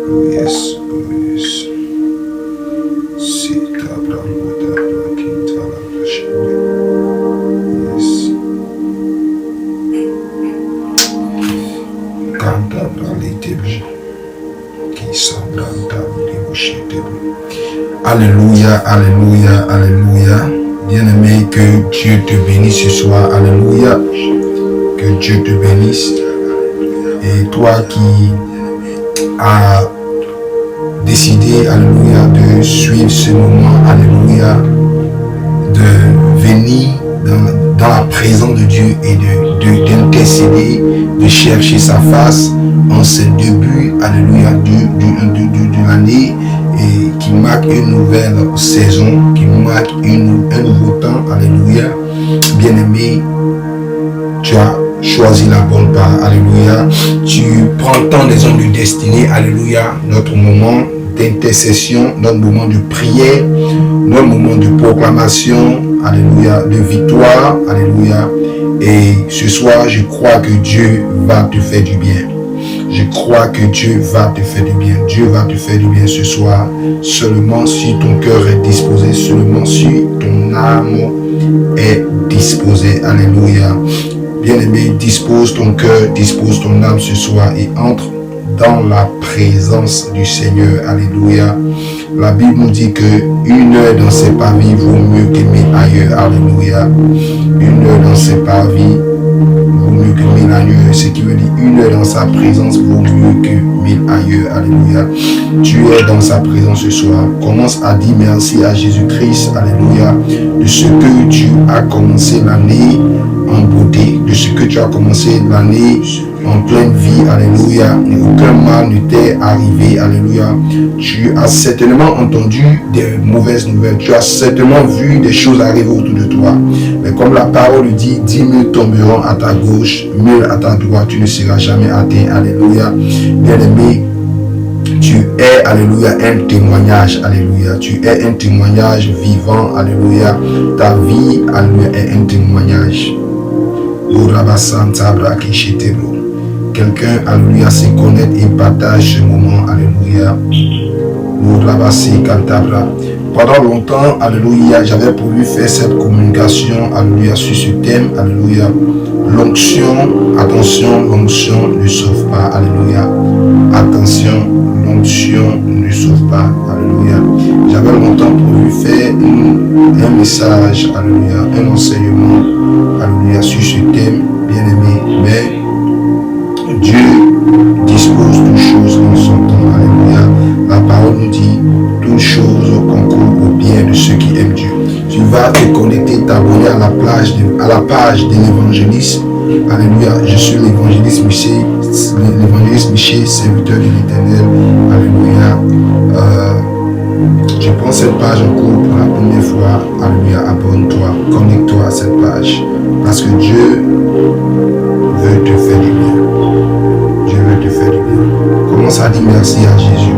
Yes, yes. Sita Brahma Dabra Kintala Brashende. Yes. Kanta Bralitebe. Kisabranta Libushetebe. Alléluia, alléluia, alléluia. Bien-aimé, que Dieu te bénisse ce soir. Alléluia. Que Dieu te bénisse. Et toi qui as décidé, alléluia, de suivre ce moment, alléluia, de venir dans la présence de Dieu et d'intercéder, de chercher sa face en ce début, alléluia, de l'année, et qui marque une nouvelle saison, qui marque un nouveau temps, alléluia. Bien-aimé, tu as choisi la bonne part, alléluia. Tu prends le temps des hommes de destinée, alléluia, notre moment d'intercession, notre moment de prière, notre moment de proclamation, alléluia, de victoire, alléluia. Et ce soir, je crois que Dieu va te faire du bien. Je crois que Dieu va te faire du bien. Dieu va te faire du bien ce soir. Seulement si ton cœur est disposé, seulement si ton âme est disposée. Alléluia. Bien-aimé, dispose ton cœur, dispose ton âme ce soir et entre dans la présence du Seigneur. Alléluia. La Bible nous dit que une heure dans ses parvis vaut mieux que 1000 ailleurs. Alléluia. Une heure dans ses parvis vaut mieux que 1000 ailleurs. Ce qui veut dire une heure dans sa présence vaut mieux que 1000 ailleurs. Alléluia. Tu es dans sa présence ce soir. Commence à dire merci à Jésus-Christ. Alléluia. De ce que tu as commencé l'année en beauté, de ce que tu as commencé l'année en pleine vie, alléluia, et aucun mal ne t'est arrivé, alléluia. Tu as certainement entendu des mauvaises nouvelles, tu as certainement vu des choses arriver autour de toi, mais comme la parole dit, 10 000 tomberont à ta gauche, 1000 à ta droite, tu ne seras jamais atteint, alléluia. Bien-aimé, tu es, alléluia, un témoignage, alléluia. Tu es un témoignage vivant, alléluia. Ta vie, alléluia, est un témoignage. Quelqu'un, alléluia, se connaît et partage ce moment, alléluia. Pendant longtemps, alléluia, j'avais voulu faire cette communication, alléluia, sur ce thème, alléluia. L'onction, attention, l'onction ne sauve pas, alléluia. Attention, l'onction ne sauve pas, alléluia. J'avais longtemps voulu faire un message, alléluia, un enseignement, alléluia, sur ce thème, bien-aimé, mais Dieu dispose toutes choses en son temps, alléluia. La parole nous dit, toutes choses concourent au bien de ceux qui aiment Dieu. Tu vas te connecter, t'abonner à la page de l'évangéliste. Alléluia, je suis l'évangéliste Michel, serviteur de l'Éternel. Alléluia. Je prends cette page en cours pour la première fois. Alléluia, abonne-toi, connecte-toi à cette page. Parce que Dieu veut te faire du bien. Dieu veut te faire du bien. Commence à dire merci à Jésus.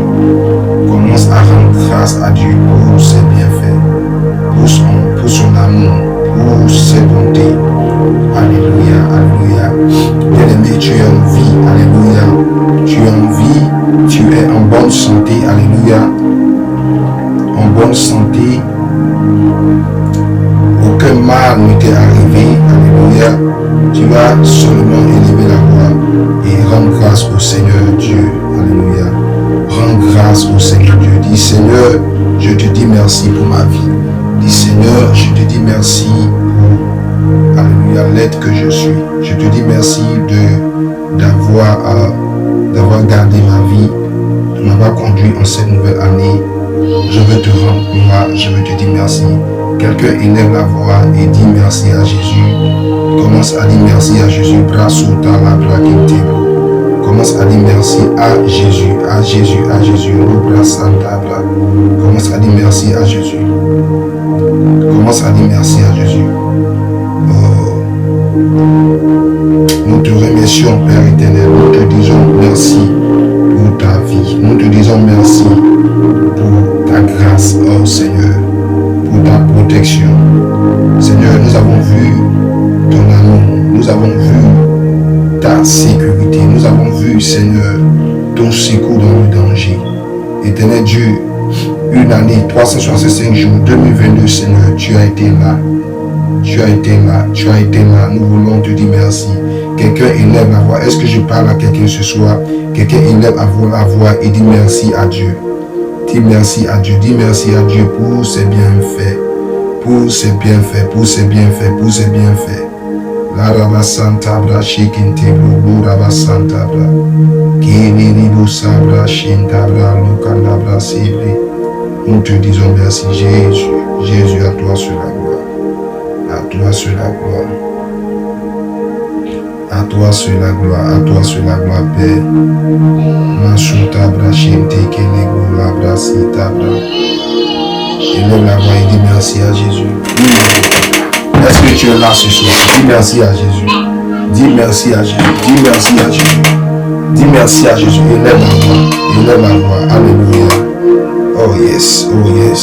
Commence à rendre grâce à Dieu pour ses bienfaits, pour son amour, pour ses bontés. Alléluia, alléluia. Bien-aimé, tu es en vie, alléluia. Tu es en vie, tu es en bonne santé, alléluia. En bonne santé, aucun mal ne t'est arrivé, alléluia. Tu vas seulement élever la voix et rendre grâce au Seigneur Dieu, alléluia. Rends grâce au Seigneur Dieu. Dis Seigneur, je te dis merci pour ma vie. Dis Seigneur, je te dis merci pour, alléluia, l'être que je suis. Je te dis merci d'avoir gardé ma vie, de m'avoir conduit en cette nouvelle année. Je veux te rendre gloire, je veux te dire merci. Quelqu'un élève la voix et dit merci à Jésus. Commence à dire merci à Jésus. Commence à dire merci à Jésus, à Jésus, à Jésus. Commence à dire merci à Jésus. Commence à dire merci à Jésus. Oh. Nous te remercions, Père éternel. Nous te disons merci pour ta vie. Nous te disons merci pour ta grâce, oh Seigneur, pour ta protection. Seigneur, nous avons vu ton amour, nous avons vu ta sécurité, nous avons vu, Seigneur, ton secours dans le danger. Éternel Dieu, une année, 365 jours, 2022, Seigneur, tu as été là. Tu as été là, tu as été là. Nous voulons te dire merci. Quelqu'un élève la voix. Est-ce que je parle à quelqu'un ce soir? Quelqu'un élève la voix et dit merci à Dieu. Dis merci à Dieu. Dis merci à Dieu pour ses bienfaits. Pour ses bienfaits, pour ses bienfaits, pour ses bienfaits. La raba santa bra shikinte bro raba santa bra. Kini ribu sabra shinta bra lukanda bra sibre. Nous te disons merci Jésus. Jésus, à toi sur la gloire. À toi sur la gloire. À toi sur la gloire. À toi sur la gloire, Père. Masuta bra shinte kelego la bra sita bra. Élève la voix et dis merci à Jésus. Est-ce que tu es là ce soir? Dis merci à Jésus. Dis merci à Jésus. Dis merci à Jésus. Dis merci à Jésus. Élève la voix. Élève la voix. Alléluia. Oh yes. Oh yes.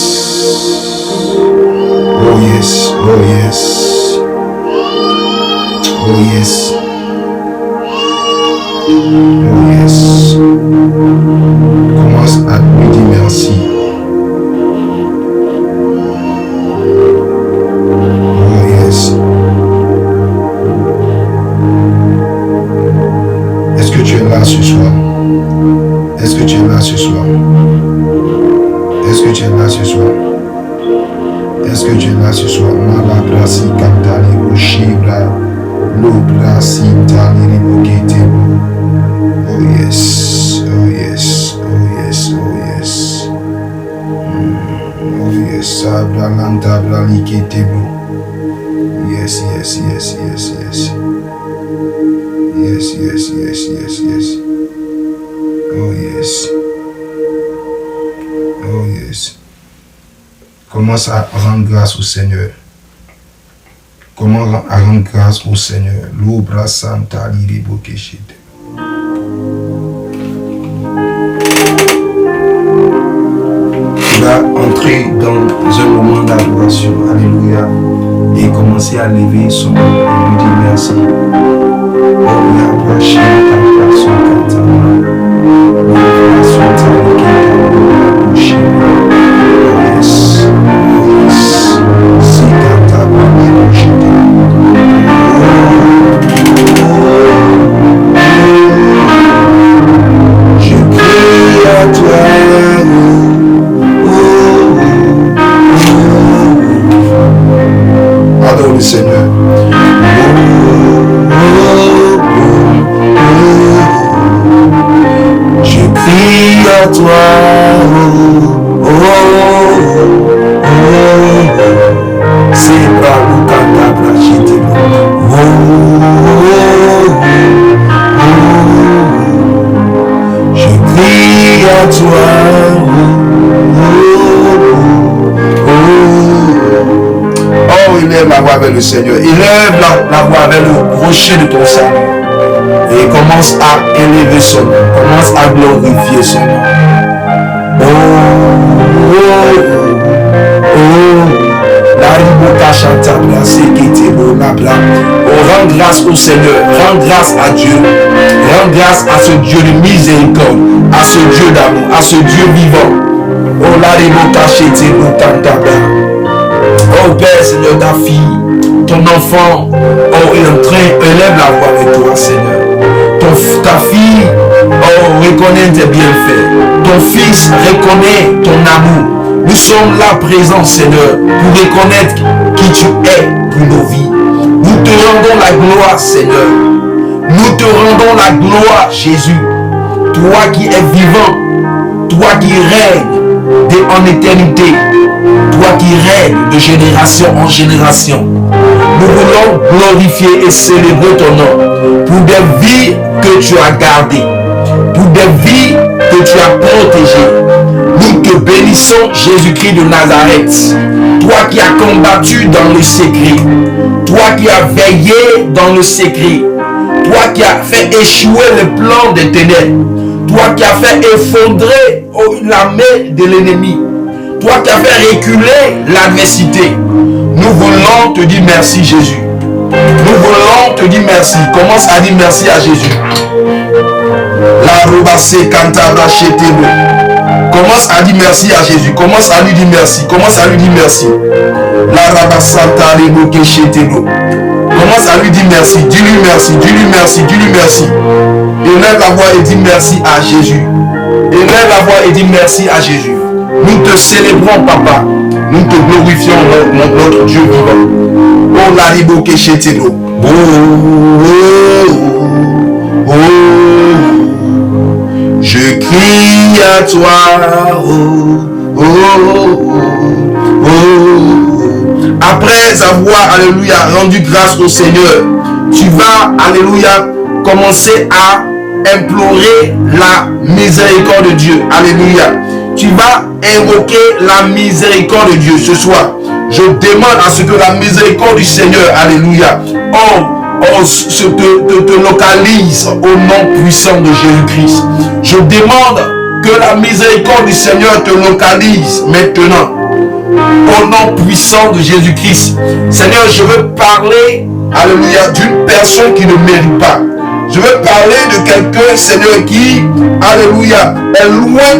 Oh yes. Oh yes. Oh yes. Oh yes. Commence à lui dire merci. Est-ce que tu es là ce soir? Est-ce que tu es là ce soir? Est-ce que tu es là ce soir? Est-ce que tu es là ce soir? Malabrasi kantali oshibra lobrasi tali boketebo. Oh yes, oh yes, oh yes, oh yes. Oh yes, sabra lanta braliketebo. Yes, yes, yes, yes, yes. Yes, yes, yes, yes, yes. Oh yes. Oh yes. Commence à rendre grâce au Seigneur. Comment à rendre grâce au Seigneur. L'obra santa liribo keshite. Tu vas entrer dans un moment d'adoration. Alléluia. Et commencer à lever son nom et lui dire merci. Oh, la prochaine tentation, je crie à toi. Adore le Seigneur. Je crie à toi. C'est pas le cantabra, je te je crie à toi. Oh, élève la voix vers le Seigneur. Élève la voix vers le rocher de ton salut. Et commence à élever son nom. Commence à glorifier son nom. Oh, oh, oh. La riboka chantabla, sekete bonabla. Oh, rends grâce au Seigneur. Rends grâce à Dieu. Rends grâce à ce Dieu de miséricorde. À ce Dieu d'amour. À ce Dieu vivant. Oh, la riboka chete bonabla. Oh Père, Seigneur, ta fille, ton enfant, oh, est en train, élève la voix avec toi, Seigneur. Ta fille, oh, reconnaît tes bienfaits. Ton fils reconnaît ton amour. Nous sommes là présents, Seigneur, pour reconnaître qui tu es pour nos vies. Nous te rendons la gloire, Seigneur. Nous te rendons la gloire, Jésus. Toi qui es vivant, toi qui règnes en éternité, toi qui règnes de génération en génération. Nous voulons glorifier et célébrer ton nom pour des vies que tu as gardées, pour des vies que tu as protégées. Nous te bénissons, Jésus-Christ de Nazareth. Toi qui as combattu dans le secret, toi qui as veillé dans le secret, toi qui as fait échouer le plan des ténèbres, toi qui as fait effondrer la main de l'ennemi, toi qui as fait reculer l'adversité. Nous voulons te dire merci, Jésus. Nous voulons te dire merci. Commence à dire merci à Jésus. La robassé cantabra chetebo. Commence à dire merci à Jésus. Commence à lui dire merci. Commence à lui dire merci. La rabassata reboke chetebo. Commence à lui dire merci. Dis-lui merci. Dis-lui merci. Dis-lui merci. Élève la voix et dis merci à Jésus. Élève la voix et dis merci à Jésus. Nous te célébrons, Papa. Nous te glorifions, notre Dieu vivant. Oh, la reboke chetebo. Oh, oh, oh, oh. Je crie à toi, oh, oh, oh, oh. Après avoir, alléluia, rendu grâce au Seigneur, tu vas, alléluia, commencer à implorer la miséricorde de Dieu. Alléluia. Tu vas invoquer la miséricorde de Dieu ce soir. Je demande à ce que la miséricorde du Seigneur, alléluia, te localise au nom puissant de Jésus-Christ. Je demande que la miséricorde du Seigneur te localise maintenant au nom puissant de Jésus-Christ. Seigneur, je veux parler, alléluia, d'une personne qui ne mérite pas. Je veux parler de quelqu'un, Seigneur, qui, alléluia, est loin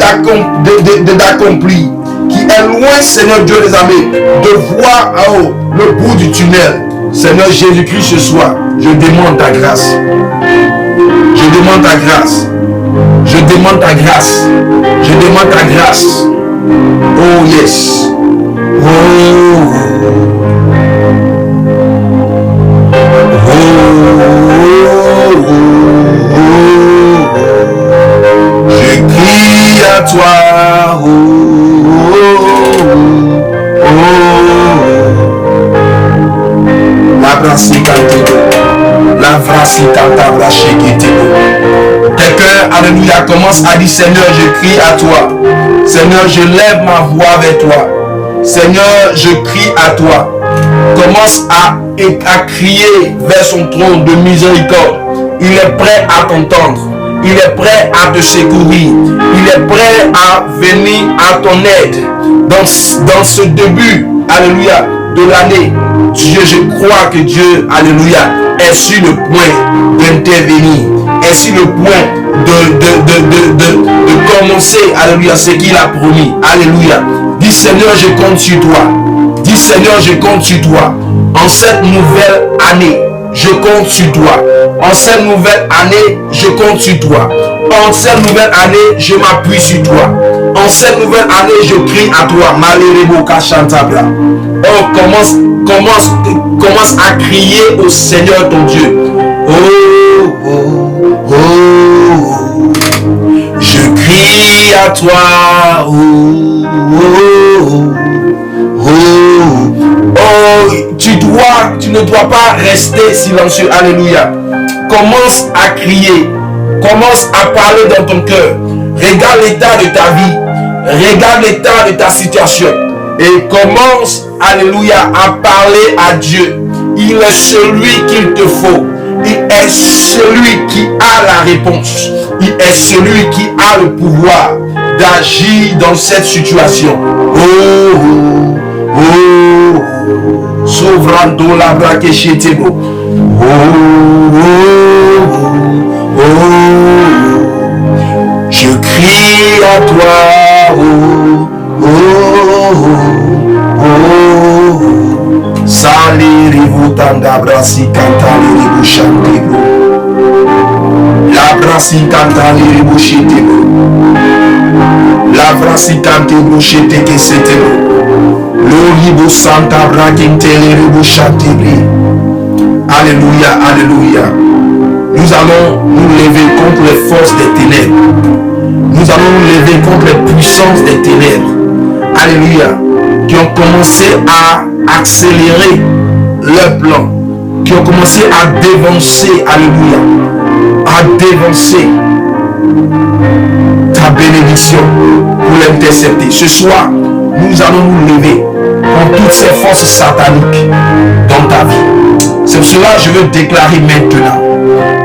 d'accomplir, qui est loin, Seigneur Dieu des armées, de voir le bout du tunnel. Seigneur Jésus-Christ, ce soir, je demande ta grâce. Je demande ta grâce. Je demande ta grâce. Je demande ta grâce. Oh yes. Oh. Oh. Oh. Je crie à toi. Oh. Oh. Quelqu'un, alléluia, commence à dire Seigneur, je crie à toi. Seigneur, je lève ma voix vers toi. Seigneur, je crie à toi. Commence à crier vers son trône de miséricorde. Il est prêt à t'entendre. Il est prêt à te secourir. Il est prêt à venir à ton aide. Dans ce début, alléluia, de l'année, Dieu, je crois que Dieu, alléluia, est sur le point d'intervenir, est sur le point de commencer, alléluia, ce qu'il a promis. Alléluia. Dis Seigneur, je compte sur toi. Dis Seigneur, je compte sur toi. En cette nouvelle année, je compte sur toi. En cette nouvelle année, je compte sur toi. En cette nouvelle année, je m'appuie sur toi. En cette nouvelle année, je crie à toi. Oh, commence à crier au Seigneur ton Dieu. Oh, oh, oh. Je crie à toi. Oh, oh, oh. Oh, tu ne dois pas rester silencieux. Alléluia. Commence à crier. Commence à parler dans ton cœur. Regarde l'état de ta vie. Regarde l'état de ta situation. Et commence, alléluia, à parler à Dieu. Il est celui qu'il te faut. Il est celui qui a la réponse. Il est celui qui a le pouvoir d'agir dans cette situation. Oh, oh, oh. Sovrando la braque chetebo. Oh, oh, oh, oh. Je crie à toi. Oh, oh, oh, oh. Saliri vutanda brasi cantali ribushantebo. La brasi cantali ribushitebo. La brasi cantebo cheteke setebo. L'oribo santa brakintele ribushantebo. Alléluia, alléluia. Nous allons nous lever contre les forces des ténèbres. Nous allons nous lever contre les puissances des ténèbres. Alléluia. Qui ont commencé à accélérer leur plan. Qui ont commencé à dévancer. Alléluia. À dévancer ta bénédiction pour l'intercepter. Ce soir, nous allons nous lever contre toutes ces forces sataniques dans ta vie. C'est pour cela que je veux déclarer maintenant,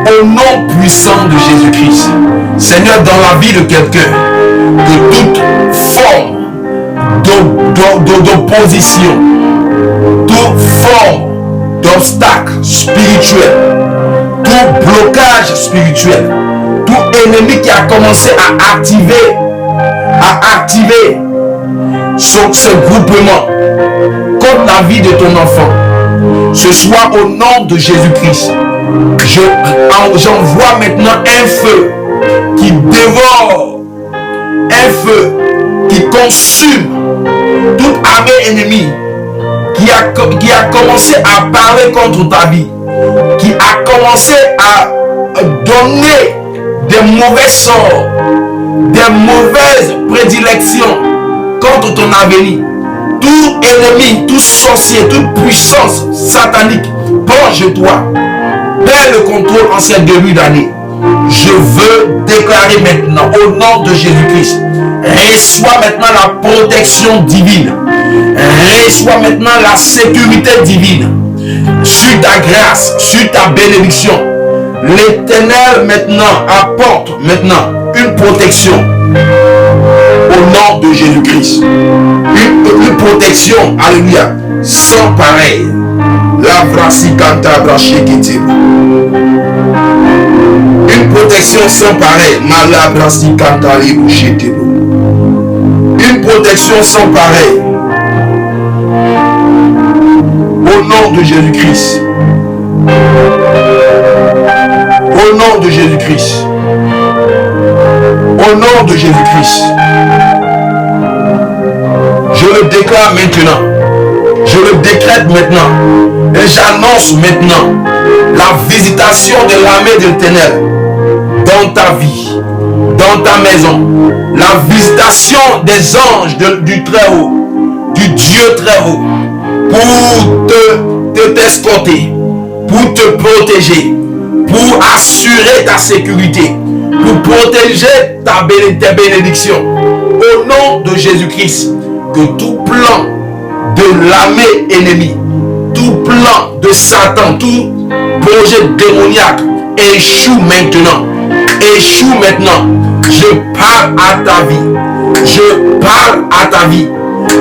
au nom puissant de Jésus-Christ, Seigneur, dans la vie de quelqu'un, que toute forme d'opposition, toute forme d'obstacles spirituels, tout blocage spirituel, tout ennemi qui a commencé à activer ce groupement contre la vie de ton enfant. Ce soir, au nom de Jésus-Christ, j'envoie maintenant un feu qui dévore, un feu qui consume toute armée ennemie qui a commencé à parler contre ta vie, qui a commencé à donner des mauvais sorts, des mauvaises prédilections contre ton avenir. Tout ennemi, tout sorcier, toute puissance satanique, penche-toi, perds le contrôle en cette début d'année. Je veux déclarer maintenant, au nom de Jésus-Christ, reçois maintenant la protection divine, reçois maintenant la sécurité divine sur ta grâce, sur ta bénédiction. L'Éternel maintenant apporte maintenant une protection au nom de Jésus-Christ. Une protection, alléluia, sans pareil. La brassicanta brachekete. Une protection sans pareil. Malabrassicanta libouchete. Une protection sans pareil. Au nom de Jésus-Christ. Au nom de Jésus-Christ. Au nom de Jésus-Christ. Je le déclare maintenant. Je le décrète maintenant. Et j'annonce maintenant la visitation de l'armée de l'Éternel dans ta vie, dans ta maison. La visitation des anges du Très-Haut, du Dieu Très-Haut, pour t'escorter, pour te protéger, pour assurer ta sécurité, pour protéger tes bénédictions. Au nom de Jésus-Christ, que tout plan de l'armée ennemie, tout plan de Satan, tout projet démoniaque échoue maintenant. Échoue maintenant. Je parle à ta vie. Je parle à ta vie.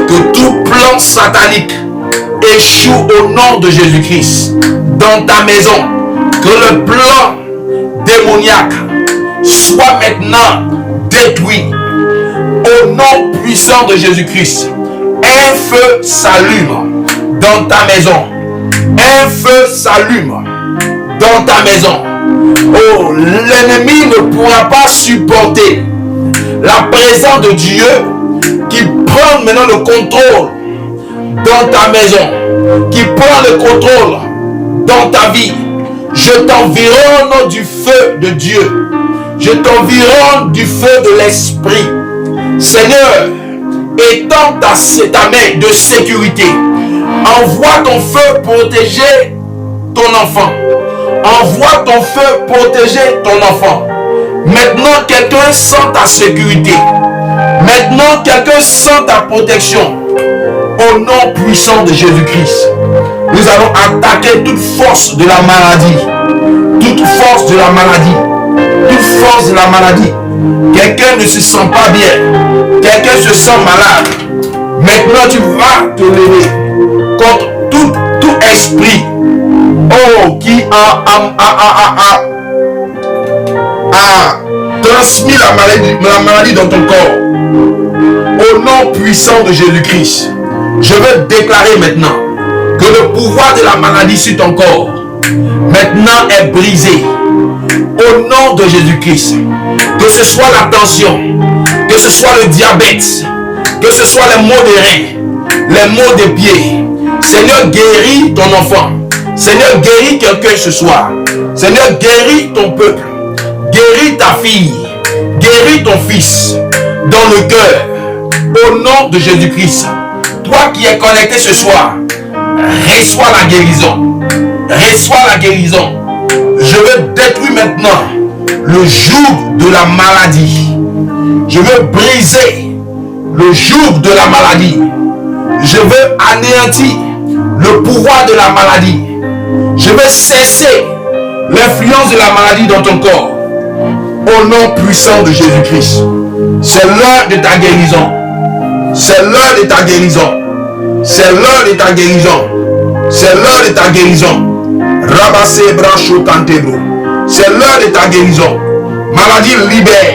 Que tout plan satanique échoue au nom de Jésus-Christ dans ta maison. Que le plan démoniaque soit maintenant détruit au nom puissant de Jésus-Christ. Un feu s'allume dans ta maison. Un feu s'allume dans ta maison. Oh, l'ennemi ne pourra pas supporter la présence de Dieu qui prend maintenant le contrôle dans ta maison, qui prend le contrôle dans ta vie. Je t'environne du feu de Dieu. Je t'environne du feu de l'Esprit. Seigneur, étends ta main de sécurité. Envoie ton feu protéger ton enfant. Envoie ton feu protéger ton enfant. Maintenant, quelqu'un sent ta sécurité. Maintenant, quelqu'un sent ta protection. Au nom puissant de Jésus-Christ, nous allons attaquer toute force de la maladie. Toute force de la maladie. Toute force de la maladie. Quelqu'un ne se sent pas bien. Quelqu'un se sent malade. Maintenant, tu vas te lever contre tout esprit qui a transmis la maladie dans ton corps. Au nom puissant de Jésus-Christ, je veux déclarer maintenant que le pouvoir de la maladie sur ton corps maintenant est brisé. Au nom de Jésus-Christ, que ce soit la tension, que ce soit le diabète, que ce soit les maux des reins, les maux des pieds, Seigneur, guéris ton enfant. Seigneur, guéris quelqu'un ce soir. Seigneur, guéris ton peuple. Guéris ta fille. Guéris ton fils dans le cœur. Au nom de Jésus-Christ. Toi qui es connecté ce soir, reçois la guérison. Reçois la guérison. Je veux détruire maintenant le joug de la maladie. Je veux briser le joug de la maladie. Je veux anéantir le pouvoir de la maladie. Je veux cesser l'influence de la maladie dans ton corps. Au nom puissant de Jésus-Christ. C'est l'heure de ta guérison. C'est l'heure de ta guérison. C'est l'heure de ta guérison. C'est l'heure de ta guérison. Rabassé brancho tantebro. C'est l'heure de ta guérison. Maladie libère.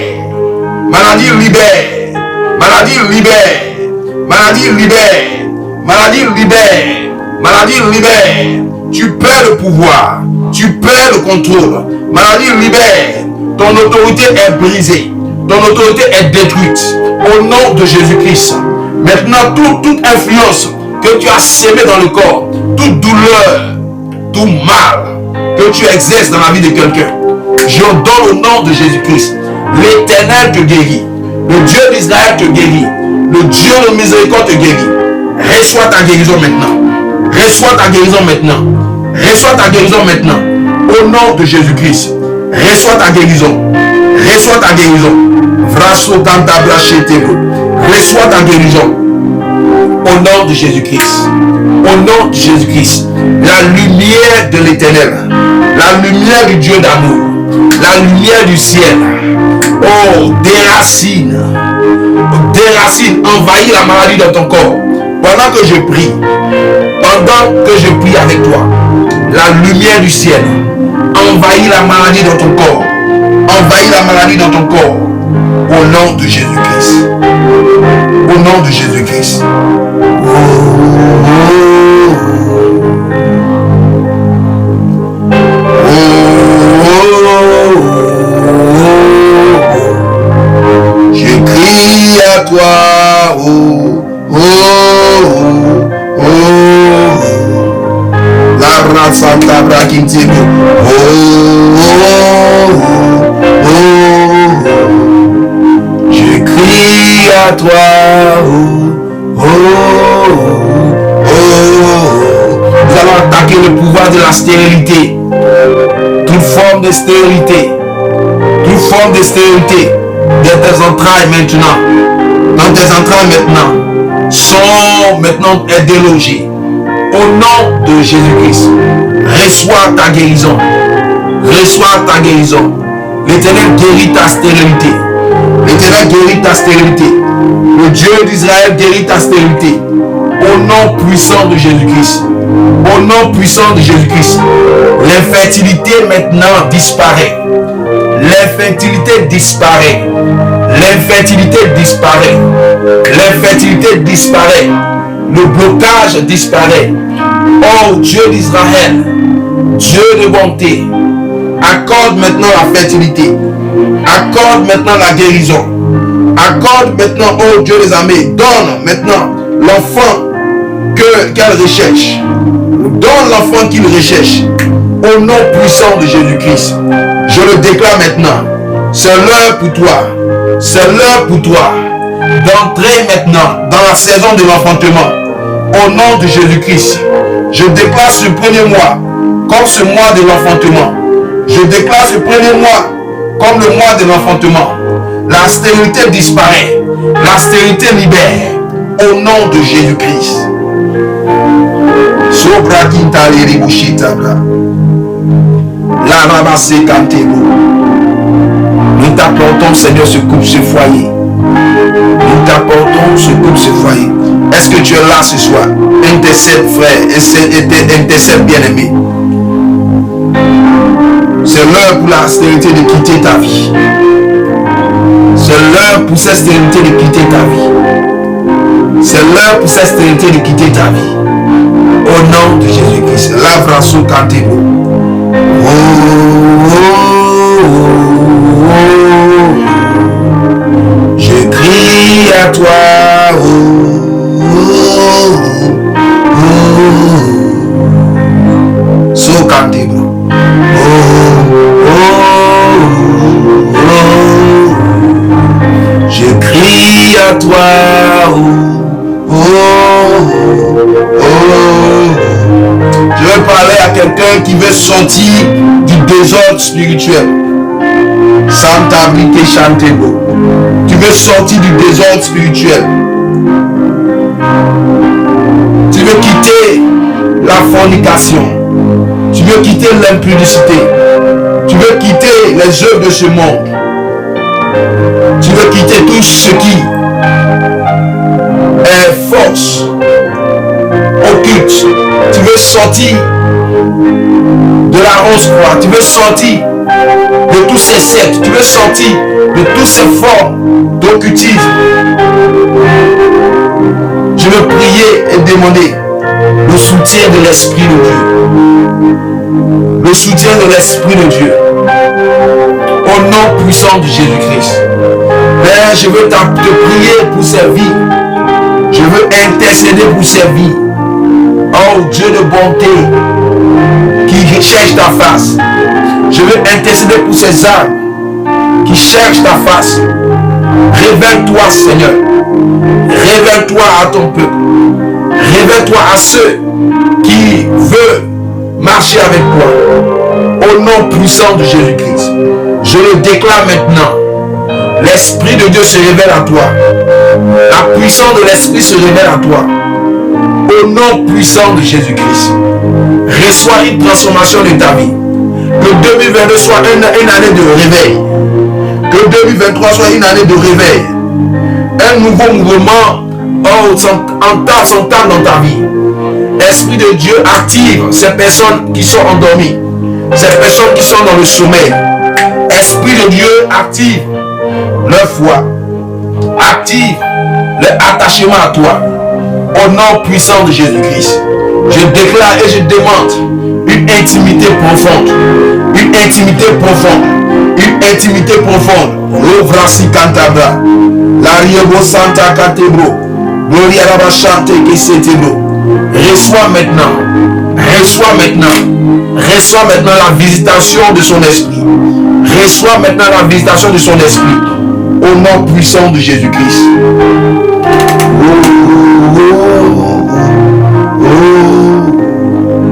Maladie libère. Maladie libère. Maladie libère. Maladie libère. Maladie libère. Tu perds le pouvoir. Tu perds le contrôle. Maladie libère. Ton autorité est brisée. Ton autorité est détruite. Au nom de Jésus-Christ. Maintenant, toute influence que tu as sémée dans le corps, toute douleur, tout mal que tu exerces dans la vie de quelqu'un, j'ordonne au nom de Jésus-Christ. L'Éternel te guérit. Le Dieu d'Israël te guérit. Le Dieu de miséricorde te guérit. Reçois ta guérison maintenant. Reçois ta guérison maintenant. Reçois ta guérison maintenant. Au nom de Jésus-Christ. Reçois ta guérison. Reçois ta guérison. Reçois ta guérison. Au nom de Jésus-Christ. Au nom de Jésus-Christ. La lumière de l'Éternel. La lumière du Dieu d'amour. La lumière du ciel. Oh, déracine. Déracine. Envahis la maladie dans ton corps. Pendant que je prie. Pendant que je prie avec toi. La lumière du ciel. Envahis la maladie dans ton corps. Envahis la maladie dans ton corps. Au nom de Jésus-Christ. Au nom de Jésus-Christ. Je crie à toi. La Santa Braquintino. Je crie à toi. Nous allons attaquer le pouvoir de la stérilité. Toute forme de stérilité. Toute forme de stérilité de tes entrailles maintenant. Dans tes entrailles maintenant. Sont maintenant délogées. Au nom de Jésus-Christ. Reçois ta guérison. Reçois ta guérison. L'Éternel guérit ta stérilité. L'Éternel guérit ta stérilité. Le Dieu d'Israël guérit ta stérilité. Au nom puissant de Jésus-Christ. Au nom puissant de Jésus-Christ. L'infertilité maintenant disparaît. L'infertilité disparaît. L'infertilité disparaît. L'infertilité disparaît. Le blocage disparaît. Oh Dieu d'Israël, Dieu de bonté, accorde maintenant la fertilité. Accorde maintenant la guérison. Accorde maintenant, oh Dieu des armées, donne maintenant l'enfant qu'elle recherche. Donne l'enfant qu'il recherche. Au nom puissant de Jésus-Christ. Je le déclare maintenant. C'est l'heure pour toi. C'est l'heure pour toi d'entrer maintenant dans la saison de l'enfantement. Au nom de Jésus-Christ. Je déclare ce premier mois comme ce mois de l'enfantement. Je déclare ce premier mois comme le mois de l'enfantement. La stérilité disparaît. La stérilité libère. Au nom de Jésus-Christ. Sobra Quintali Ribushitaba. La Rabassé Cantebo. Nous t'apportons, Seigneur, ce couple, ce foyer. Nous t'apportons ce couple, ce foyer. Est-ce que tu es là ce soir? Intercède, frère, intercède, bien-aimé. C'est l'heure pour la stérilité de quitter ta vie. C'est l'heure pour cette stérilité de quitter ta vie. C'est l'heure pour cette stérilité de quitter ta vie. Au nom de Jésus-Christ. Lavrasso Cantebo. Je crie à toi. So Cantebo. Je crie à toi. Je veux parler à quelqu'un qui veut sortir du désordre spirituel. Santa Brite Chantebo. Tu veux sortir du désordre spirituel. Tu veux quitter la fornication. Tu veux quitter l'impudicité. Tu veux quitter les œuvres de ce monde. Tu veux quitter tout ce qui est force occulte. Tu veux sortir sortir de la rose-croix. Tu veux sortir de tous ces sectes. Tu veux sortir de toutes ces formes d'occultisme. Je veux prier et demander le soutien de l'Esprit de Dieu. Le soutien de l'Esprit de Dieu. Au nom puissant de Jésus-Christ. Père, je veux te prier pour ces vies. Je veux intercéder pour ces vies. Oh Dieu de bonté, qui cherche ta face. Je veux intercéder pour ces âmes qui cherchent ta face. Révèle-toi, Seigneur. Révèle-toi à ton peuple. Révèle-toi à ceux qui veulent marcher avec toi. Au nom puissant de Jésus-Christ. Je le déclare maintenant. L'Esprit de Dieu se révèle à toi. La puissance de l'Esprit se révèle à toi. Au nom puissant de Jésus-Christ. Reçois une transformation de ta vie. Que 2022 soit une année de réveil. Que 2023 soit une année de réveil. Un nouveau mouvement entame son temps dans ta vie. Esprit de Dieu active ces personnes qui sont endormies. Ces personnes qui sont dans le sommeil. Esprit de Dieu active leur foi. Active leur attachement à toi. Au nom puissant de Jésus-Christ. Je déclare et je demande une intimité profonde. Une intimité profonde. Une intimité profonde. Rovrasi cantabra. L'ariego santa catebro. Gloria raba chante que setebro. Reçois maintenant. Reçois maintenant. Reçois maintenant la visitation de son esprit. Reçois maintenant la visitation de son esprit. Au nom puissant de Jésus-Christ.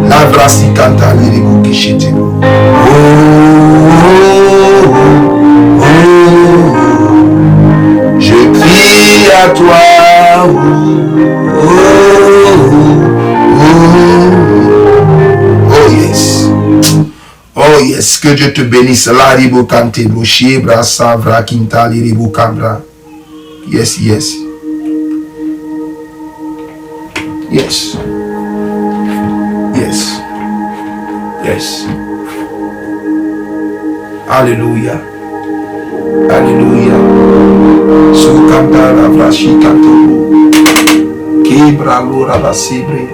La vrasi canta l'irigo qui chetebro. Je crie à toi. Oh yes. Oh yes. Que Dieu te bénisse. La ribo cante broché brasa vra quinta l'iribo cambra. Yes, yes. Yes. Yes. Yes. Alléluia. Alléluia. Sou cantar a vrachi canto. Quebra l'ora la cibre.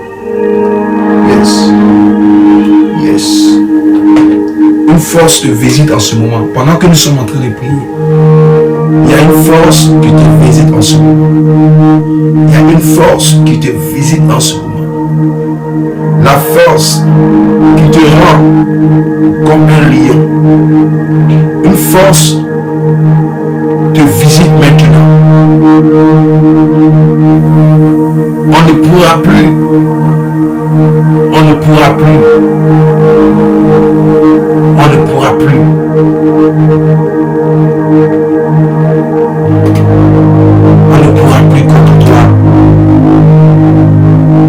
Yes. Yes. Une force te visite en ce moment. Pendant que nous sommes en train de prier, il y a une force qui te visite en ce moment. Il y a une force qui te visite en ce moment. La force qui te rend comme un lion. Une force te visite maintenant. On ne pourra plus. On ne pourra plus. On ne pourra plus. On ne pourra plus contre toi.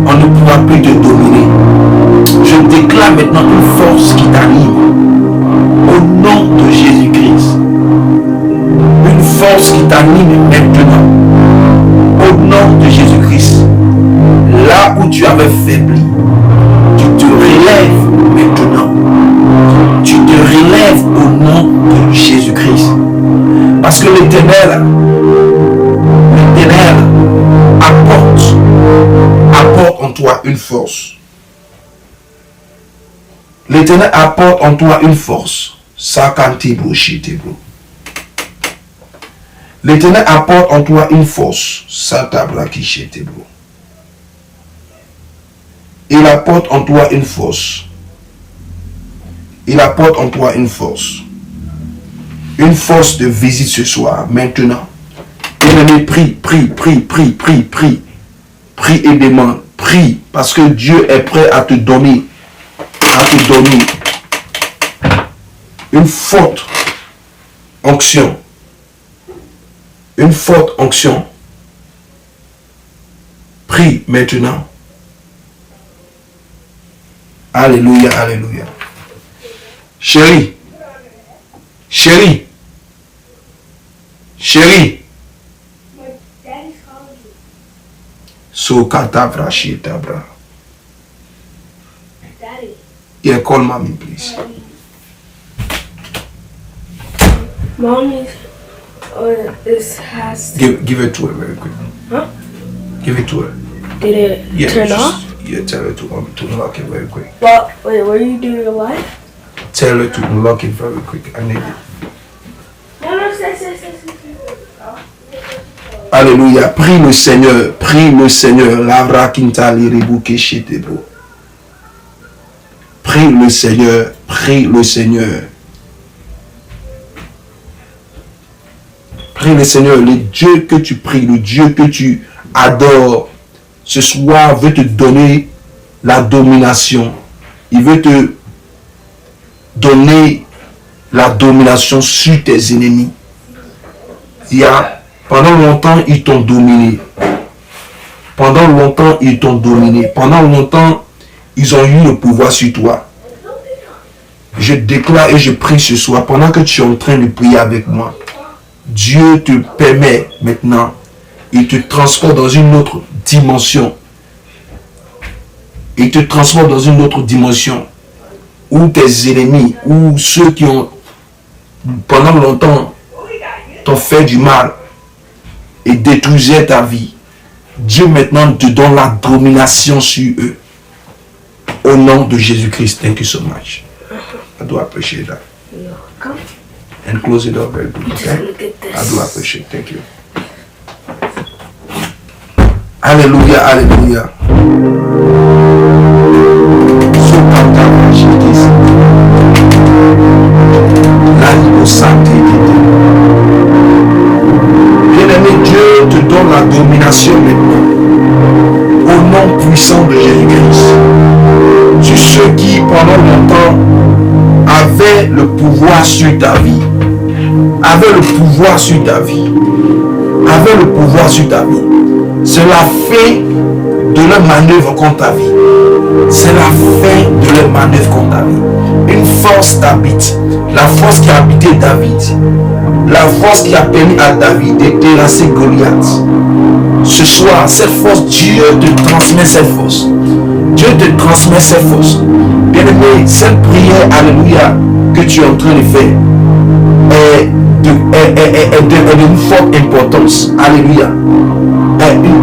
On ne pourra plus te dominer. Je déclare maintenant une force qui t'anime. Au nom de Jésus-Christ. Une force qui t'anime maintenant. Au nom de Jésus-Christ. Là où tu avais faibli, tu te relèves maintenant. Tu te relèves au nom de Jésus-Christ. Parce que l'Éternel apporte en toi une force. L'Éternel apporte en toi une force. L'Éternel apporte en toi une force. Il apporte en toi une force. Il apporte en toi une force. Une force de visite ce soir, maintenant. Bien-aimé, prie, prie, prie, prie, prie, prie. Prie et demande. Prie, parce que Dieu est prêt à te donner. À te donner une forte onction. Une forte onction. Prie maintenant. Alléluia, alléluia. Chérie, chérie, chérie. So katavra shitabra. Yeah, call mommy, please. Mommy has to... Give it to her very quick. Huh? Give it to her. Did it turn off? Yeah, tell her to unlock it very quick. Well, wait, were you doing a live? Tell her to unlock it very quick. I need it. No, say. Alléluia. Prie le Seigneur. Prie le Seigneur. Lavra kintali ribuke shetebo. Prie le Seigneur. Prie le Seigneur. Prie le Seigneur. Le Dieu que tu pries, le Dieu que tu adores, ce soir veut te donner la domination. Il veut te donner la domination sur tes ennemis. Pendant longtemps, ils t'ont dominé. Pendant longtemps, ils t'ont dominé. Pendant longtemps, ils ont eu le pouvoir sur toi. Je déclare et je prie ce soir, pendant que tu es en train de prier avec moi, Dieu te permet maintenant, il te transporte dans une autre dimension. Il te transporte dans une autre dimension où tes ennemis, où ceux qui ont pendant longtemps t'ont fait du mal et détruisaient ta vie, Dieu maintenant te donne la domination sur eux. Au nom de Jésus-Christ. Thank you so much. I do appreciate that. You're welcome. And close it up very good, okay? Look at this. I do appreciate it. Thank you. Alléluia, alléluia. Bien-aimé, Dieu te donne la domination maintenant. Au nom puissant de Jésus-Christ. Sur ceux qui, pendant longtemps, avaient le pouvoir sur ta vie. Avaient le pouvoir sur ta vie. Avaient le pouvoir sur ta vie. C'est la fin de leur manœuvre contre ta vie. C'est la fin de leur manœuvre contre ta vie. Une force t'habite. La force qui a habité David. La force qui a permis à David de terrasser Goliath. Ce soir, cette force, Dieu te transmet cette force. Dieu te transmet cette force. Bien-aimé, cette prière, alléluia, que tu es en train de faire est d'une forte importance. Alléluia.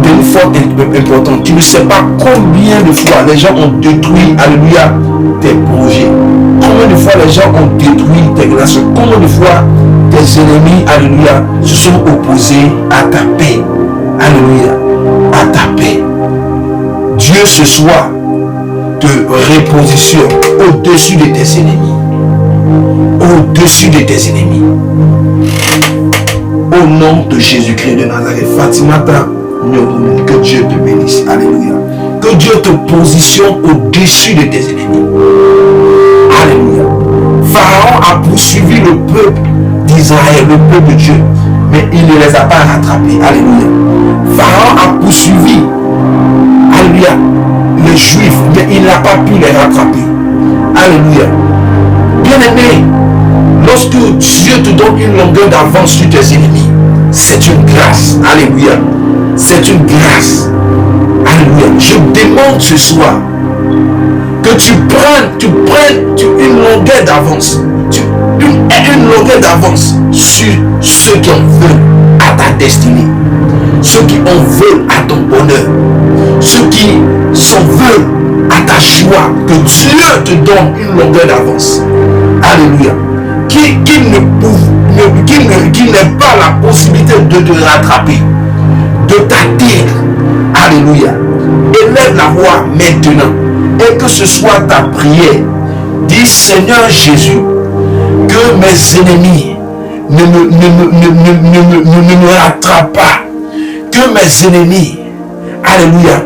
D'une forte importance. Tu ne sais pas combien de fois les gens ont détruit, alléluia, tes projets. Combien de fois les gens ont détruit tes grâces. Combien de fois tes ennemis, alléluia, se sont opposés à ta paix. Alléluia. À ta paix. Dieu ce soir te repositionne au-dessus de tes ennemis. Au-dessus de tes ennemis. Au nom de Jésus-Christ de Nazareth. Fatimata, que Dieu te bénisse. Alléluia. Que Dieu te positionne au-dessus de tes ennemis. Alléluia. Pharaon a poursuivi le peuple d'Israël, le peuple de Dieu, mais il ne les a pas rattrapés. Alléluia. Pharaon a poursuivi, alléluia, les Juifs, mais il n'a pas pu les rattraper. Alléluia. Bien-aimé, lorsque Dieu te donne une longueur d'avance sur tes ennemis, c'est une grâce. Alléluia. C'est une grâce. Alléluia. Je demande ce soir que tu prennes une longueur d'avance. Une longueur d'avance sur ceux qui en veulent à ta destinée. Ceux qui en veulent à ton bonheur. Ceux qui s'en veulent à ta joie. Que Dieu te donne une longueur d'avance. Alléluia. Qui n'ait pas la possibilité de te rattraper, de t'atteindre. Alléluia. Élève la voix maintenant. Et que ce soit ta prière. Dis Seigneur Jésus, que mes ennemis ne me rattrapent pas. Que mes ennemis, alléluia,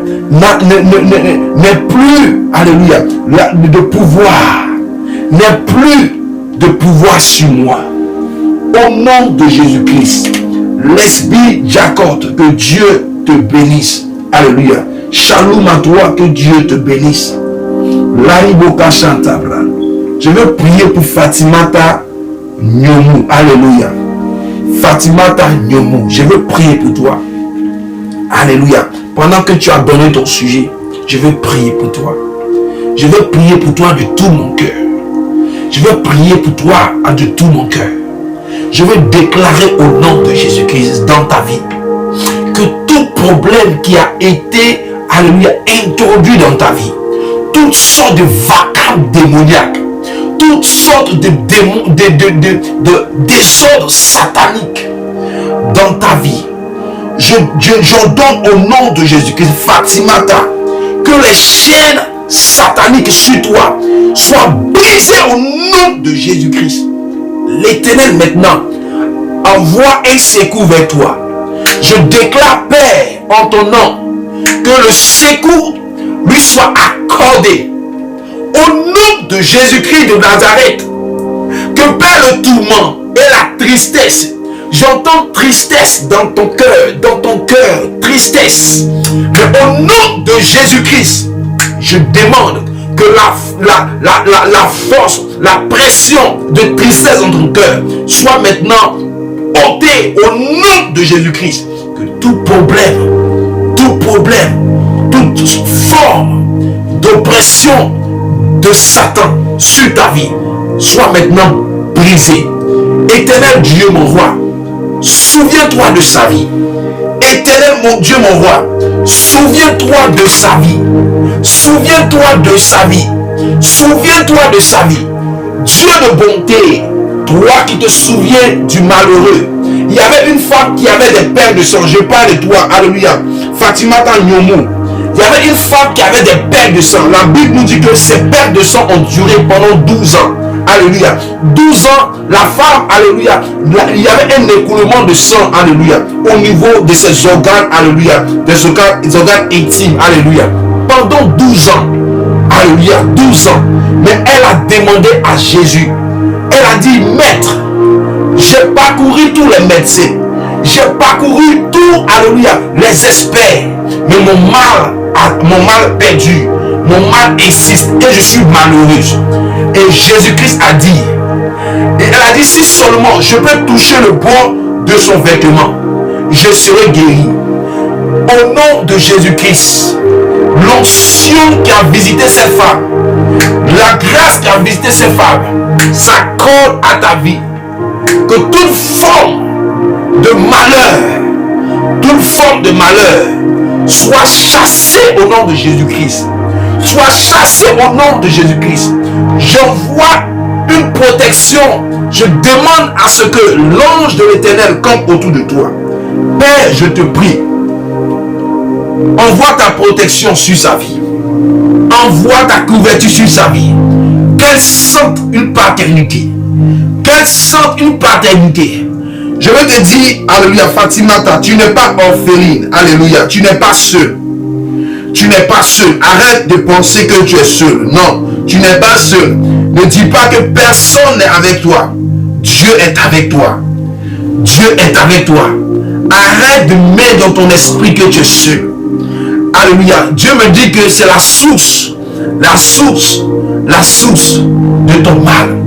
n'aient plus, alléluia, de pouvoir. N'aient plus de pouvoir sur moi. Au nom de Jésus-Christ, l'Esprit j'accorde que Dieu te bénisse. Alléluia. Shalom à toi, que Dieu te bénisse. Lariboka Chantabra. Je veux prier pour Fatimata Nyomu. Alléluia. Fatimata Nyomu. Je veux prier pour toi. Alléluia. Pendant que tu as donné ton sujet, je veux prier pour toi. Je veux prier pour toi de tout mon cœur. Je veux prier pour toi de tout mon cœur. Je veux déclarer au nom de Jésus-Christ dans ta vie que tout problème qui a été, alléluia, introduit dans ta vie, toutes sortes de vacances démoniaques, toutes sortes de démons, de désordres sataniques dans ta vie, j'ordonne au nom de Jésus-Christ, Fatimata, que les chaînes sataniques sur toi soient brisées au nom de Jésus-Christ. L'Éternel maintenant envoie un secours vers toi. Je déclare, Père, en ton nom, que le secours lui soit accordé au nom de Jésus-Christ de Nazareth. Que Père, le tourment et la tristesse, j'entends tristesse dans ton cœur, tristesse. Mais au nom de Jésus-Christ, je demande que la force, la pression de tristesse dans ton cœur soit maintenant ôtée au nom de Jésus-Christ. Que toute forme d'oppression de Satan sur ta vie soit maintenant brisée. Éternel Dieu mon roi, souviens-toi de sa vie. Éternel mon Dieu mon roi, souviens-toi de sa vie. Souviens-toi de sa vie. Souviens-toi de sa vie. Dieu de bonté, toi qui te souviens du malheureux. Il y avait une femme qui avait des perles de sang. Je parle de toi, alléluia. Fatimata Nyomu. Il y avait une femme qui avait des perles de sang. La Bible nous dit que ces perles de sang ont duré pendant 12 ans. Alléluia. 12 ans, la femme, alléluia, il y avait un écoulement de sang, alléluia, au niveau de ses organes, alléluia, des organes intimes, alléluia. Pendant 12 ans, alléluia, 12 ans. Mais elle a demandé à Jésus. Elle a dit, Maître, j'ai parcouru tous les médecins. J'ai parcouru tout, alléluia, les experts. Mais mon mal perdu, mon mal insiste et je suis malheureuse. Et Jésus-Christ a dit, et elle a dit, si seulement je peux toucher le bois de son vêtement, je serai guéri. Au nom de Jésus-Christ, l'onction qui a visité cette femme, la grâce qui a visité cette femme, s'accorde à ta vie. Que toute forme de malheur soit chassée au nom de Jésus-Christ. Soit chassée au nom de Jésus-Christ. J'envoie une protection. Je demande à ce que l'ange de l'Éternel campe autour de toi. Père, je te prie, envoie ta protection sur sa vie. Envoie ta couverture sur sa vie. Qu'elle sente une paternité. Qu'elle sente une paternité. Je veux te dire, alléluia, Fatimata, tu n'es pas orpheline. Alléluia, tu n'es pas seul. Tu n'es pas seul. Arrête de penser que tu es seul. Non, tu n'es pas seul. Ne dis pas que personne n'est avec toi. Dieu est avec toi. Dieu est avec toi. Arrête de mettre dans ton esprit que tu es seul. Alléluia. Dieu me dit que c'est la source de ton mal.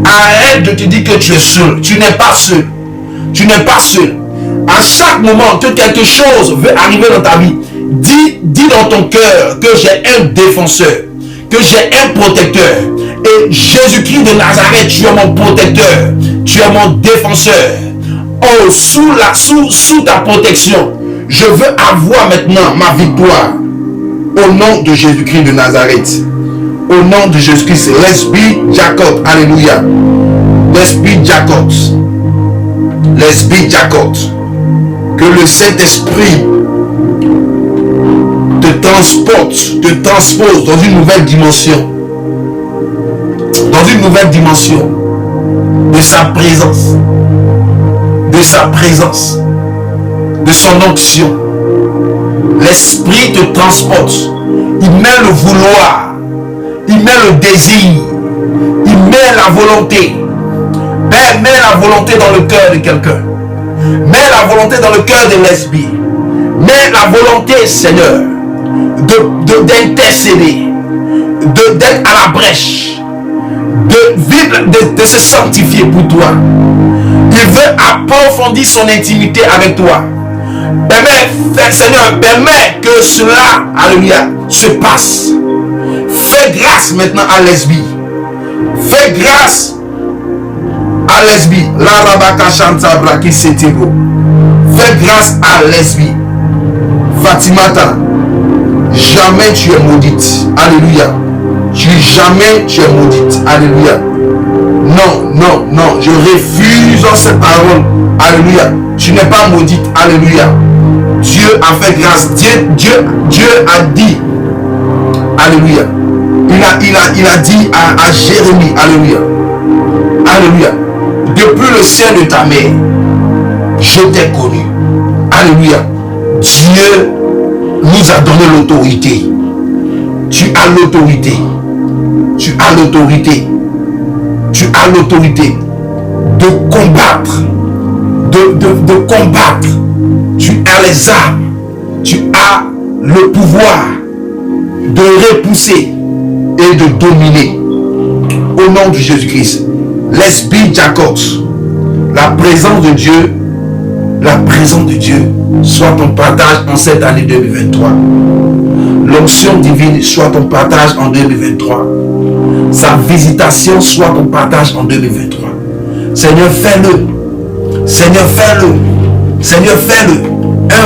Arrête de te dire que tu es seul. Tu n'es pas seul. Tu n'es pas seul. À chaque moment que quelque chose veut arriver dans ta vie, dis dans ton cœur que j'ai un défenseur, que j'ai un protecteur. Et Jésus-Christ de Nazareth, tu es mon protecteur, tu es mon défenseur. Oh, sous ta protection, je veux avoir maintenant ma victoire. Au nom de Jésus-Christ de Nazareth. Au nom de Jésus-Christ, l'Esprit Jacob, alléluia. L'Esprit Jacob. L'Esprit Jacob. Que le Saint-Esprit te transpose dans une nouvelle dimension. Dans une nouvelle dimension de sa présence. De sa présence. De son onction. L'Esprit te transporte. Il met le vouloir. Il met le désir. Il met la volonté. Père, mets la volonté dans le cœur de quelqu'un. Mets la volonté dans le cœur de l'esprit. Mets la volonté, Seigneur, d'intercéder, d'être à la brèche, de vivre, de se sanctifier pour toi. Il veut approfondir son intimité avec toi. Seigneur, permets que cela, alléluia, se passe. Fais grâce maintenant à Lesbi. Fais grâce à Lesbi. La rabaka chanta braki setebo. Fais grâce à Lesbi. Fatimata, jamais tu es maudite. Alléluia. Jamais tu es maudite. Alléluia. Non, non, non. Je refuse cette parole. Alléluia. Tu n'es pas maudite. Alléluia. Dieu a fait grâce. Dieu a dit. Alléluia. Il a dit à Jérémie. Alléluia. Alléluia. Depuis le sein de ta mère, je t'ai connu. Alléluia. Dieu nous a donné l'autorité. Tu as l'autorité. Tu as l'autorité. Tu as l'autorité de combattre. De combattre. Tu as les armes. Tu as le pouvoir de repousser et de dominer. Au nom de Jésus-Christ. L'esprit Jacob, la présence de Dieu, soit ton partage en cette année 2023. L'onction divine soit ton partage en 2023. Sa visitation soit ton partage en 2023. Seigneur, fais-le. Seigneur, fais-le. Seigneur, fais-le. Un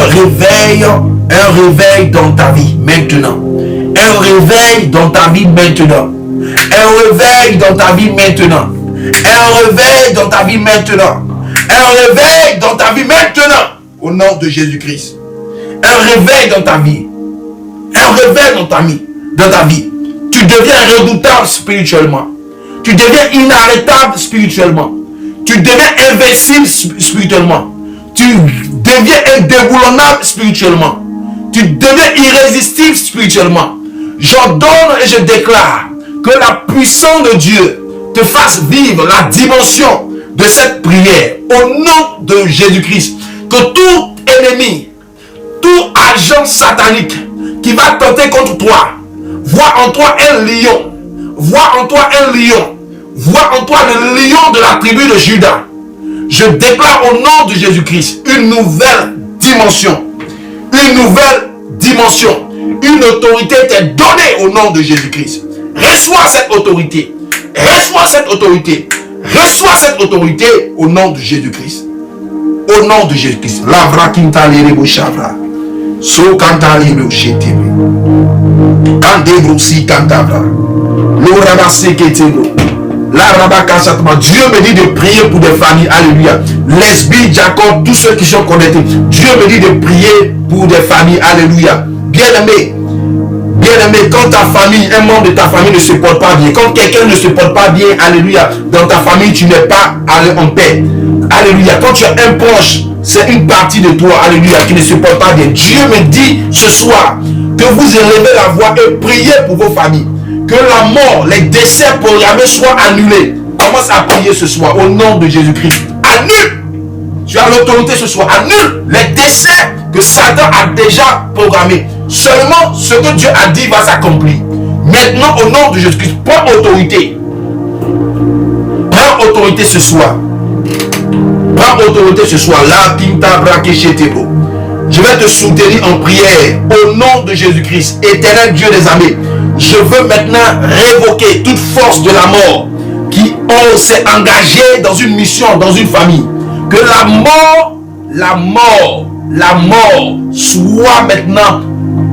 réveil dans ta vie maintenant. Un réveil dans ta vie maintenant. Un réveil dans ta vie maintenant. Un réveil dans ta vie maintenant. Un réveil dans ta vie maintenant. Au nom de Jésus-Christ. Un réveil dans ta vie. Un réveil dans ta vie. Tu deviens redoutable spirituellement. Tu deviens inarrêtable spirituellement. Tu deviens invincible spirituellement. Tu deviens indéboulonnable spirituellement. Tu deviens irrésistible spirituellement. J'ordonne et je déclare que la puissance de Dieu te fasse vivre la dimension de cette prière au nom de Jésus-Christ. Que tout ennemi, tout agent satanique qui va tenter contre toi, vois en toi un lion, vois en toi un lion, vois en toi le lion de la tribu de Juda. Je déclare au nom de Jésus-Christ une nouvelle dimension, une autorité t'est donnée au nom de Jésus-Christ. Reçois cette autorité. Reçois cette autorité. Reçois cette autorité au nom de Jésus-Christ. Au nom de Jésus-Christ. Lavra kinta lirebo shavra. So kanta lirebo shetebe. Kandebro si kantavra. Lo rabase ketebo. La rabakasatma. Dieu me dit de prier pour des familles. Alléluia. Lesbi, Jacob, tous ceux qui sont connectés. Dieu me dit de prier pour des familles. Alléluia. Bien-aimé. Bien-aimé, quand ta famille, un membre de ta famille ne se porte pas bien, quand quelqu'un ne se porte pas bien, alléluia, dans ta famille, tu n'es pas en paix. Alléluia. Quand tu as un proche, c'est une partie de toi, alléluia, qui ne se porte pas bien. Dieu me dit ce soir que vous élevez la voix et priez pour vos familles. Que la mort, les décès programmés soient annulés. Commence à prier ce soir au nom de Jésus-Christ. Annule. Tu as l'autorité ce soir. Annule les décès que Satan a déjà programmés. Seulement ce que Dieu a dit va s'accomplir. Maintenant, au nom de Jésus-Christ, prends autorité. Prends autorité ce soir. Prends autorité ce soir. La pinta brakeshetebo. Je vais te soutenir en prière au nom de Jésus-Christ, éternel Dieu des armées. Je veux maintenant révoquer toute force de la mort qui s'est engagée dans une mission, dans une famille. Que la mort soit maintenant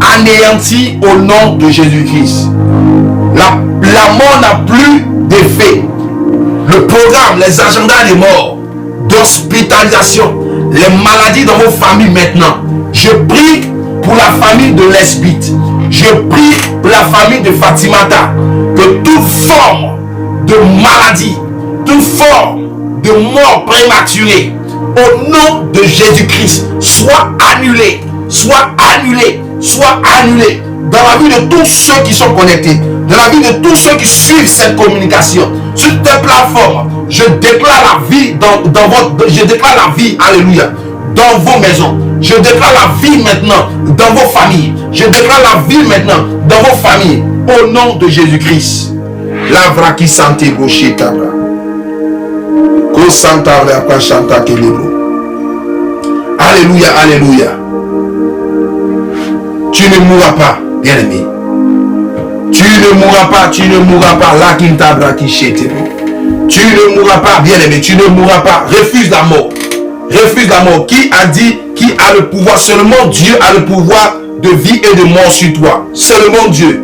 anéantie au nom de Jésus-Christ. La mort n'a plus d'effet. Le programme, les agendas des morts, d'hospitalisation, les maladies dans vos familles maintenant. Je prie pour la famille de Lesbite. Je prie pour la famille de Fatimata. Que toute forme de maladie, toute forme de mort prématurée, au nom de Jésus-Christ, soit annulée, soit annulée, soit annulée. Dans la vie de tous ceux qui sont connectés, dans la vie de tous ceux qui suivent cette communication, sur tes plateformes, je déclare la vie je déclare la vie, alléluia, dans vos maisons. Je déclare la vie maintenant dans vos familles. Je déclare la vie maintenant dans vos familles. Au nom de Jésus-Christ. La vraki santé gauche tabra. Ko santa la chanta kelebo. Alléluia, alléluia. Tu ne mourras pas, bien-aimé. Tu ne mourras pas, tu ne mourras pas. La kintabra qui chete. Tu ne mourras pas, bien-aimé, tu ne mourras pas. Refuse la mort. Refuse la mort. Qui a dit, qui a le pouvoir? Seulement Dieu a le pouvoir de vie et de mort sur toi. Seulement Dieu.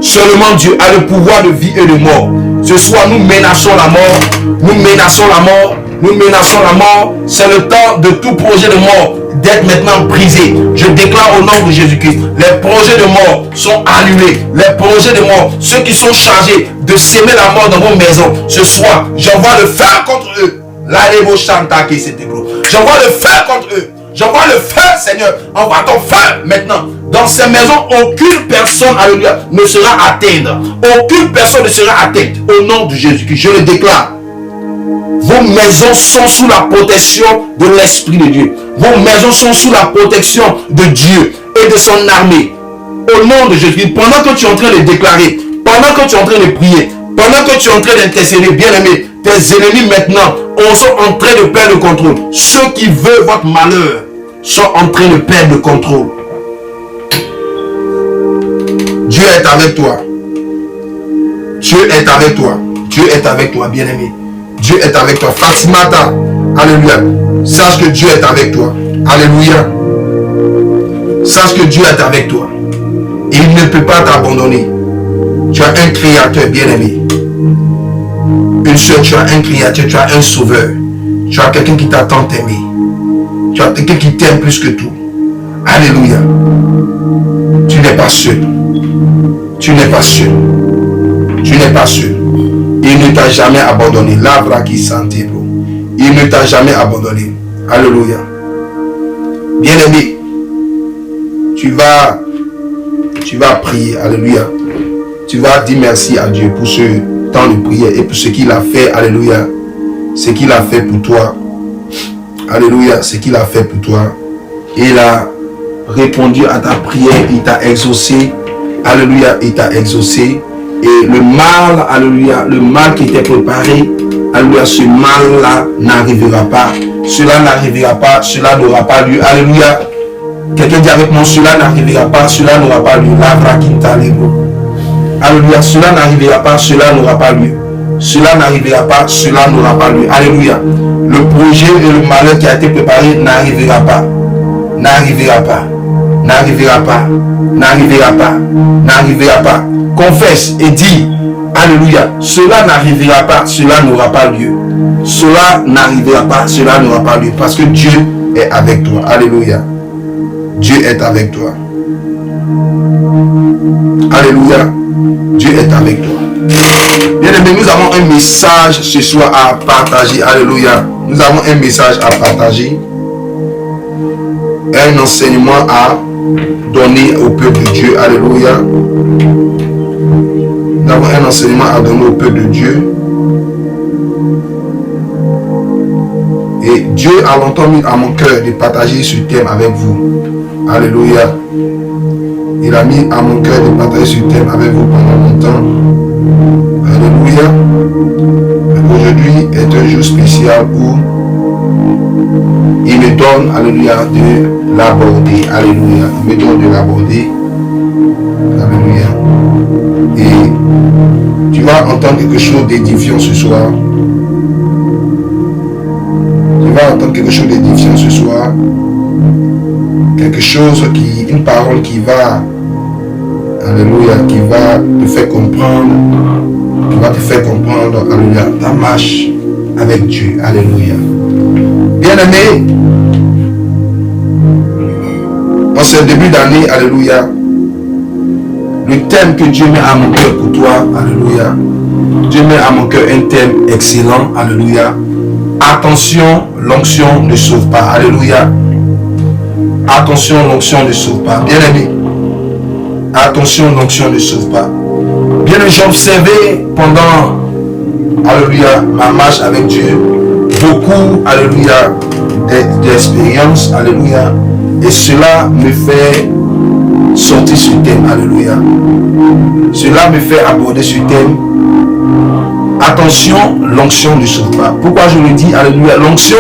Seulement Dieu a le pouvoir de vie et de mort. Ce soir, nous menaçons la mort. Nous menaçons la mort. Nous menaçons la mort. C'est le temps de tout projet de mort d'être maintenant brisé. Je déclare au nom de Jésus-Christ, les projets de mort sont annulés. Les projets de mort, ceux qui sont chargés de s'aimer la mort dans vos maisons, ce soir, j'envoie le feu contre eux. J'envoie le feu contre eux. J'envoie le feu, Seigneur. Envoie ton feu maintenant. Dans ces maisons, aucune personne, alléluia, ne sera atteinte. Aucune personne ne sera atteinte. Au nom de Jésus-Christ, je le déclare. Vos maisons sont sous la protection de l'Esprit de Dieu. Vos maisons sont sous la protection de Dieu et de son armée. Au nom de Jésus-Christ, pendant que tu es en train de déclarer, pendant que tu es en train de prier, pendant que tu es en train d'intercéder, bien-aimé, tes ennemis maintenant sont en train de perdre le contrôle. Ceux qui veulent votre malheur sont en train de perdre le contrôle. Dieu est avec toi. Dieu est avec toi. Dieu est avec toi, bien-aimé. Dieu est avec toi. Fatimata, alléluia. Sache que Dieu est avec toi. Alléluia. Sache que Dieu est avec toi. Il ne peut pas t'abandonner. Tu as un créateur, bien-aimé. Une seule, tu as un créateur, tu as un sauveur. Tu as quelqu'un qui t'attend t'aimer. Tu as quelqu'un qui t'aime plus que tout. Alléluia. Tu n'es pas seul. Tu n'es pas seul. Tu n'es pas seul. Il ne t'a jamais abandonné. L'abra qui sentait, bro. Il ne t'a jamais abandonné. Alléluia. Bien-aimé, tu vas prier. Alléluia. Tu vas dire merci à Dieu pour ce temps de prière et pour ce qu'il a fait. Alléluia. Ce qu'il a fait pour toi. Alléluia. Ce qu'il a fait pour toi. Il a répondu à ta prière. Il t'a exaucé. Alléluia. Il t'a exaucé. Et le mal, alléluia, le mal qui était préparé, alléluia, ce mal-là n'arrivera pas. Cela n'arrivera pas, cela n'aura pas lieu. Alléluia. Quelqu'un dit avec moi, cela n'arrivera pas, cela n'aura pas lieu. Alléluia, cela n'arrivera pas, cela n'aura pas lieu. Cela n'arrivera pas, cela n'aura pas lieu. Alléluia. Le projet et le malheur qui a été préparé n'arrivera pas. N'arrivera pas. N'arrivera pas. N'arrivera pas. N'arrivera pas. Confesse et dis, alléluia, cela n'arrivera pas, cela n'aura pas lieu. Cela n'arrivera pas, cela n'aura pas lieu. Parce que Dieu est avec toi. Alléluia. Dieu est avec toi. Alléluia. Dieu est avec toi. Bien aimé, nous avons un message ce soir à partager. Alléluia. Nous avons un message à partager. Un enseignement à donner au peuple de Dieu. Alléluia. Nous avons un enseignement à donner au peuple de Dieu. Et Dieu a longtemps mis à mon cœur de partager ce thème avec vous. Alléluia. Il a mis à mon cœur de partager ce thème avec vous pendant longtemps. Alléluia. Aujourd'hui est un jour spécial où il me donne, alléluia, de l'aborder. Alléluia. Il me donne de l'aborder. Alléluia. Et tu vas entendre quelque chose d'édifiant ce soir. Tu vas entendre quelque chose d'édifiant ce soir. Quelque chose une parole qui va, alléluia, qui va te faire comprendre, alléluia, ta marche avec Dieu. Alléluia. Bien-aimé, en ce début d'année, alléluia, le thème que Dieu met à mon cœur pour toi, alléluia, Dieu met à mon cœur un thème excellent, alléluia. Attention, l'onction ne sauve pas, alléluia. Attention, l'onction ne sauve pas. Bien-aimé, attention, l'onction ne sauve pas. Bien-aimé, j'ai observé pendant, alléluia, ma marche avec Dieu, beaucoup, alléluia, d'expériences, alléluia, et cela me fait sortir ce thème, alléluia. Cela me fait aborder ce thème. Attention, l'onction ne sauve pas. Pourquoi je le dis, alléluia? L'onction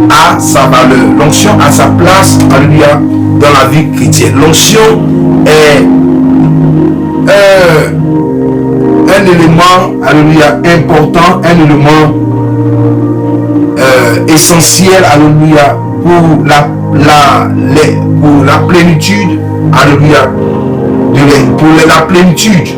a sa valeur, l'onction a sa place, alléluia, dans la vie chrétienne. L'onction est un élément, alléluia, important, un élément essentiel, alléluia, pour la plénitude, alléluia, pour la plénitude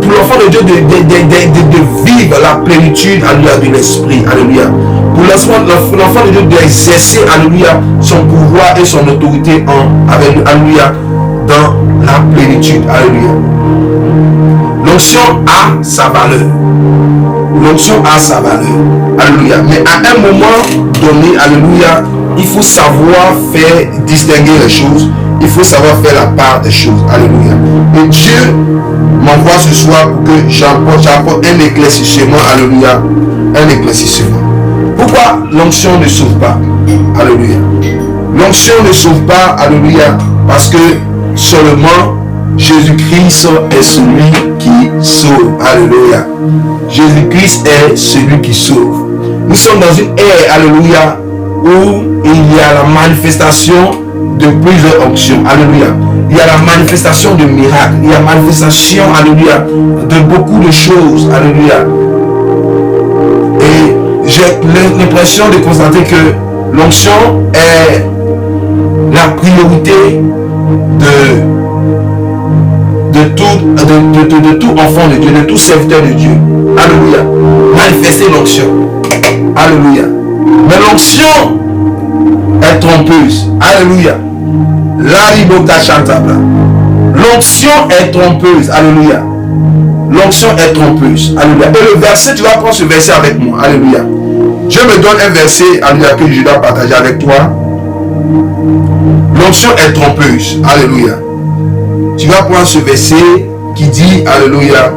pour l'enfant de Dieu de vivre la plénitude, alléluia, de l'esprit, alléluia. Pour l'enfant de Dieu d'exercer, alléluia, son pouvoir et son autorité alléluia, dans la plénitude, alléluia. L'onction a sa valeur. L'onction a sa valeur, alléluia. Mais à un moment donné, alléluia, il faut savoir faire distinguer les choses. Il faut savoir faire la part des choses, alléluia. Et Dieu m'envoie ce soir pour que j'apporte un éclaircissement, alléluia, un éclaircissement. Pourquoi l'onction ne sauve pas, alléluia? L'onction ne sauve pas, alléluia, parce que seulement Jésus-Christ est celui qui sauve, alléluia. Jésus-Christ est celui qui sauve. Nous sommes dans une ère, alléluia, où il y a la manifestation de plusieurs onctions, alléluia. Il y a la manifestation de miracles, il y a la manifestation, alléluia, de beaucoup de choses, alléluia. Et j'ai l'impression de constater que l'onction est la priorité de tout enfant de Dieu, de tout serviteur de Dieu, alléluia. Manifester l'onction, alléluia. Mais l'onction est trompeuse, alléluia. L'onction est trompeuse, alléluia. L'onction est trompeuse, alléluia. Et le verset, tu vas prendre ce verset avec moi, alléluia. Dieu me donne un verset, alléluia, que je dois partager avec toi. L'onction est trompeuse, alléluia. Tu vas prendre ce verset qui dit, alléluia,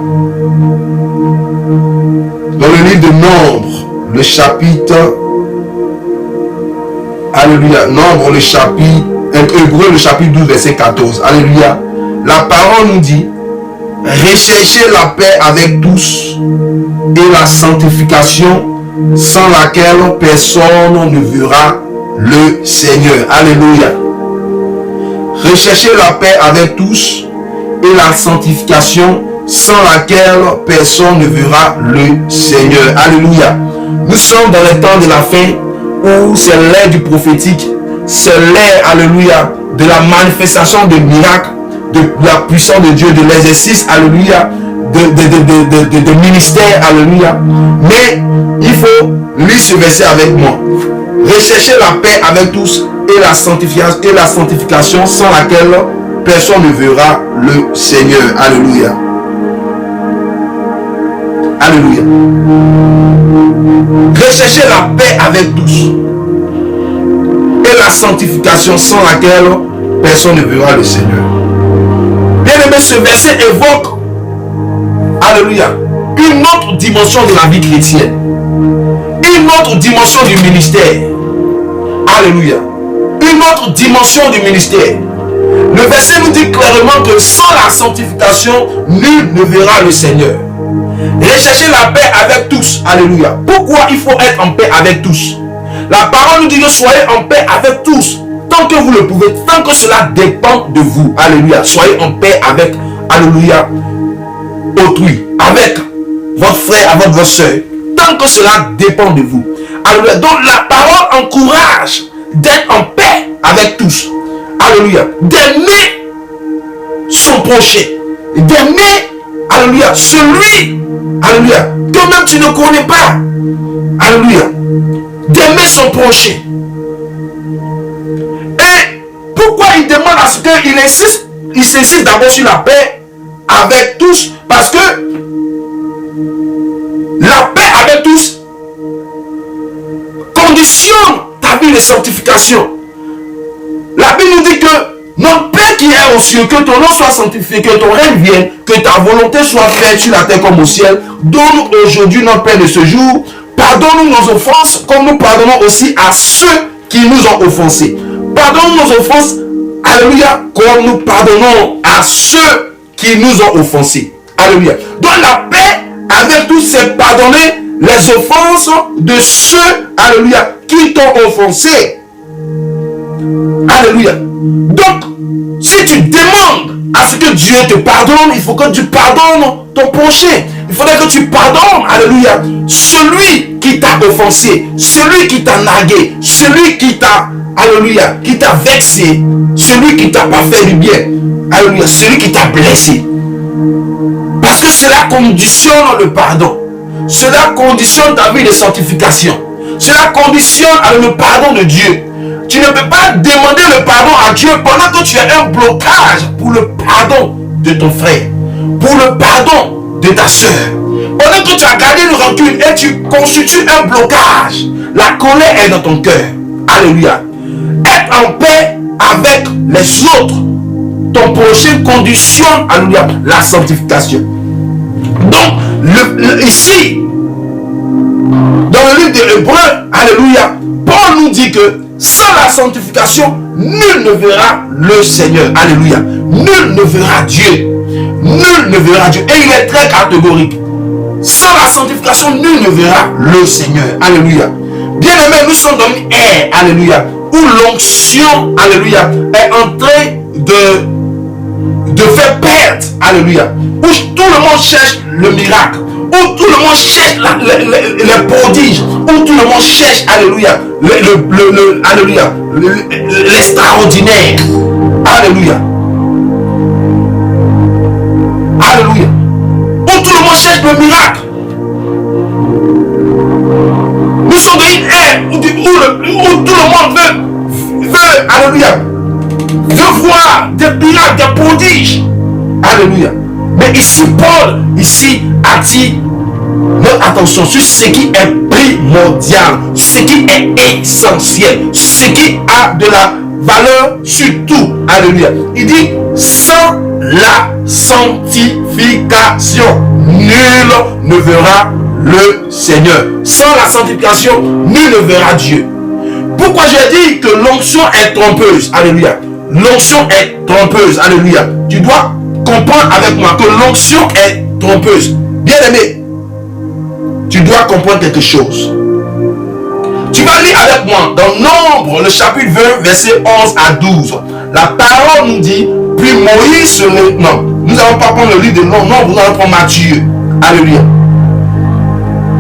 dans le livre de Nombre, le chapitre, alléluia, Nombre, le chapitre, Hébreu, le chapitre 12, verset 14, alléluia. La parole nous dit, recherchez la paix avec tous et la sanctification sans laquelle personne ne verra le Seigneur, alléluia. Recherchez la paix avec tous et la sanctification sans laquelle personne ne verra le Seigneur, alléluia. Nous sommes dans les temps de la fin où c'est l'ère du prophétique, c'est l'ère, alléluia, de la manifestation de miracles, de la puissance de Dieu, de l'exercice, alléluia, de ministère, alléluia. Mais il faut lire ce verset avec moi. Recherchez la paix avec tous et la sanctification sans laquelle personne ne verra le Seigneur, alléluia. Alléluia. Recherchez la paix avec tous et la sanctification sans laquelle personne ne verra le Seigneur. Bien aimé, ce verset évoque, alléluia, une autre dimension de la vie chrétienne, une autre dimension du ministère, alléluia, une autre dimension du ministère. Le verset nous dit clairement que sans la sanctification, nul ne verra le Seigneur. Recherchez la paix avec tous, alléluia. Pourquoi il faut être en paix avec tous? La parole nous dit que soyez en paix avec tous, tant que vous le pouvez, tant que cela dépend de vous, alléluia. Soyez en paix avec, alléluia, autrui, avec votre frère, avec votre soeur, tant que cela dépend de vous, alléluia. Donc la parole encourage d'être en paix avec tous, alléluia, d'aimer son prochain, d'aimer, alléluia, celui, alléluia, que même tu ne connais pas, alléluia, d'aimer son prochain. Et pourquoi il demande à ce qu'il insiste, il s'insiste d'abord sur la paix avec tous, parce que la paix avec tous conditionne ta vie de sanctification. La Bible nous dit que notre Père qui est aux cieux, que ton nom soit sanctifié, que ton règne vienne, que ta volonté soit faite sur la terre comme au ciel. Donne-nous aujourd'hui notre pain de ce jour. Pardonne-nous nos offenses, comme nous pardonnons aussi à ceux qui nous ont offensés. Pardonne-nous nos offenses, alléluia, comme nous pardonnons à ceux qui nous ont offensés. Alléluia. Donc la paix avec tous, c'est pardonner les offenses de ceux, alléluia, qui t'ont offensé. Alléluia. Donc, si tu demandes à ce que Dieu te pardonne, il faut que tu pardonnes ton péché. Il faudrait que tu pardonnes, alléluia, celui qui t'a offensé, celui qui t'a nargué, celui qui t'a, alléluia, qui t'a vexé, celui qui t'a pas fait du bien, alléluia, celui qui t'a blessé. Parce que cela conditionne le pardon. Cela conditionne ta vie de sanctification. Cela conditionne le pardon de Dieu. Tu ne peux pas demander le pardon à Dieu pendant que tu as un blocage pour le pardon de ton frère, pour le pardon de ta soeur. Pendant que tu as gardé le rancune et tu constitues un blocage, la colère est dans ton cœur. Alléluia. Être en paix avec les autres, ton prochain conditionne, alléluia, la sanctification. Donc, ici, dans le livre de Hébreux, alléluia, Paul nous dit que sans la sanctification, nul ne verra le Seigneur. Alléluia. Nul ne verra Dieu. Nul ne verra Dieu. Et il est très catégorique. Sans la sanctification, nul ne verra le Seigneur. Alléluia. Bien aimé, nous sommes dans une ère, alléluia, où l'onction, alléluia, est en train de faire perdre, alléluia, où tout le monde cherche le miracle, où tout le monde cherche les prodiges, où tout le monde cherche, alléluia, alléluia, l'extraordinaire. Alléluia. Alléluia. Où tout le monde cherche le miracle. Nous sommes dans une ère où tout le monde veut, alléluia, veut voir des miracles, des prodiges. Alléluia. Mais ici, Paul, a dit notre attention sur ce qui est primordial, ce qui est essentiel, ce qui a de la valeur sur tout. Alléluia. Il dit, sans la sanctification, nul ne verra le Seigneur. Sans la sanctification, nul ne verra Dieu. Pourquoi j'ai dit que l'onction est trompeuse? Alléluia. L'onction est trompeuse. Alléluia. Tu dois comprendre avec moi que l'onction est trompeuse. Bien aimé, tu dois comprendre quelque chose. Tu vas lire avec moi dans Nombre, le chapitre 20, verset 11 à 12. La parole nous dit, puis Moïse non, nous allons pas prendre le livre de Nombre, nous allons prendre Matthieu. Alléluia.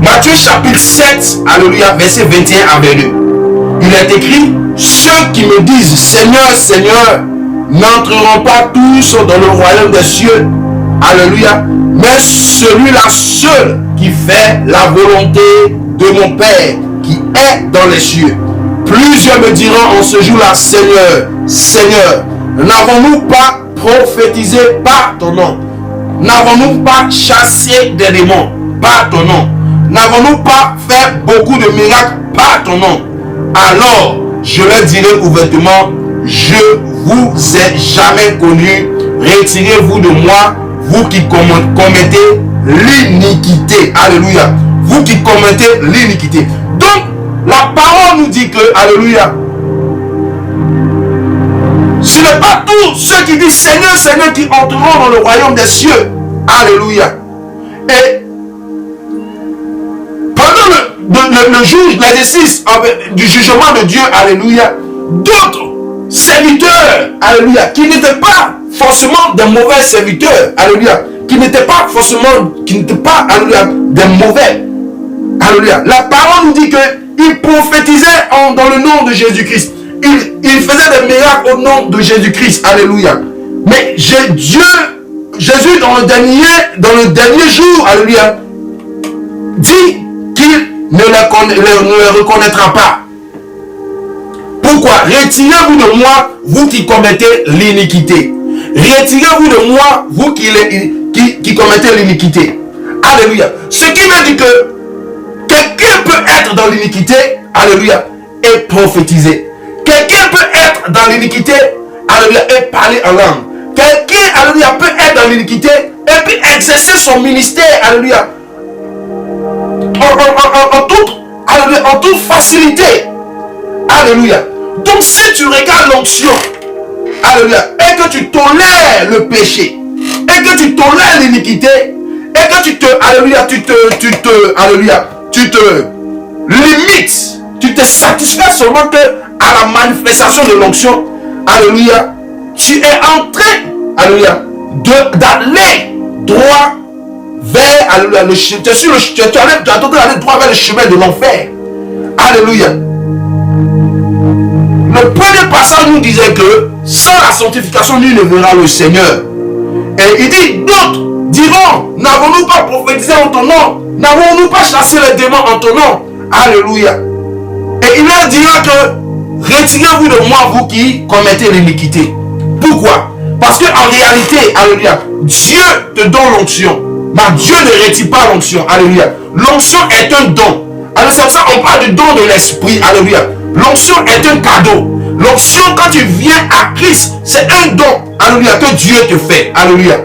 Matthieu chapitre 7, alléluia, verset 21 à 22. Il est écrit, ceux qui me disent, Seigneur, Seigneur, n'entreront pas tous dans le royaume des cieux. Alléluia. Mais celui-là seul qui fait la volonté de mon Père qui est dans les cieux. Plusieurs me diront en ce jour-là, Seigneur, Seigneur, n'avons-nous pas prophétisé par ton nom? N'avons-nous pas chassé des démons par ton nom? N'avons-nous pas fait beaucoup de miracles par ton nom? Alors, je leur dirai ouvertement, je vous ai jamais connu. Retirez-vous de moi, vous qui commettez l'iniquité. Alléluia. Vous qui commettez l'iniquité. Donc, la parole nous dit que, alléluia, ce n'est pas tous ceux qui disent Seigneur, Seigneur qui entreront dans le royaume des cieux. Alléluia. Et pendant le jour, l'exercice du jugement de Dieu, alléluia, d'autres serviteurs, alléluia, qui n'étaient pas forcément des mauvais serviteurs, alléluia, qui n'étaient pas, alléluia, des mauvais, alléluia. La parole nous dit qu'ils prophétisaient dans le nom de Jésus-Christ. Ils faisaient des miracles au nom de Jésus-Christ, alléluia. Mais Jésus, dans le dernier jour, alléluia, dit qu'il ne les reconnaîtra pas. Pourquoi? Retirez-vous de moi, vous qui commettez l'iniquité. Retirez-vous de moi, vous qui commettez l'iniquité. Alléluia. Ce qui veut dire que quelqu'un peut être dans l'iniquité, alléluia, et prophétiser. Quelqu'un peut être dans l'iniquité, alléluia, et parler en langue. Quelqu'un, alléluia, peut être dans l'iniquité et puis exercer son ministère, alléluia, en toute facilité. Alléluia. Donc si tu regardes l'onction, alléluia, et que tu tolères le péché, et que tu tolères l'iniquité, et que tu te limites, tu te satisfais seulement que à la manifestation de l'onction, alléluia, tu es en train, alléluia, d'aller droit vers, alléluia, tu es en train d'aller droit vers le chemin de l'enfer. Alléluia. Le premier passage nous disait que sans la sanctification, nul ne verra le Seigneur. Et il dit, d'autres diront, n'avons-nous pas prophétisé en ton nom? N'avons-nous pas chassé les démons en ton nom? Alléluia. Et il leur dira que retirez-vous de moi, vous qui commettez l'iniquité. Pourquoi? Parce qu'en réalité, alléluia, Dieu te donne l'onction. Mais Dieu ne retire pas l'onction. Alléluia. L'onction est un don. Alors c'est pour ça qu'on parle du don de l'esprit. Alléluia. L'onction est un cadeau. L'onction, quand tu viens à Christ, c'est un don. Alléluia. Que Dieu te fait. Alléluia.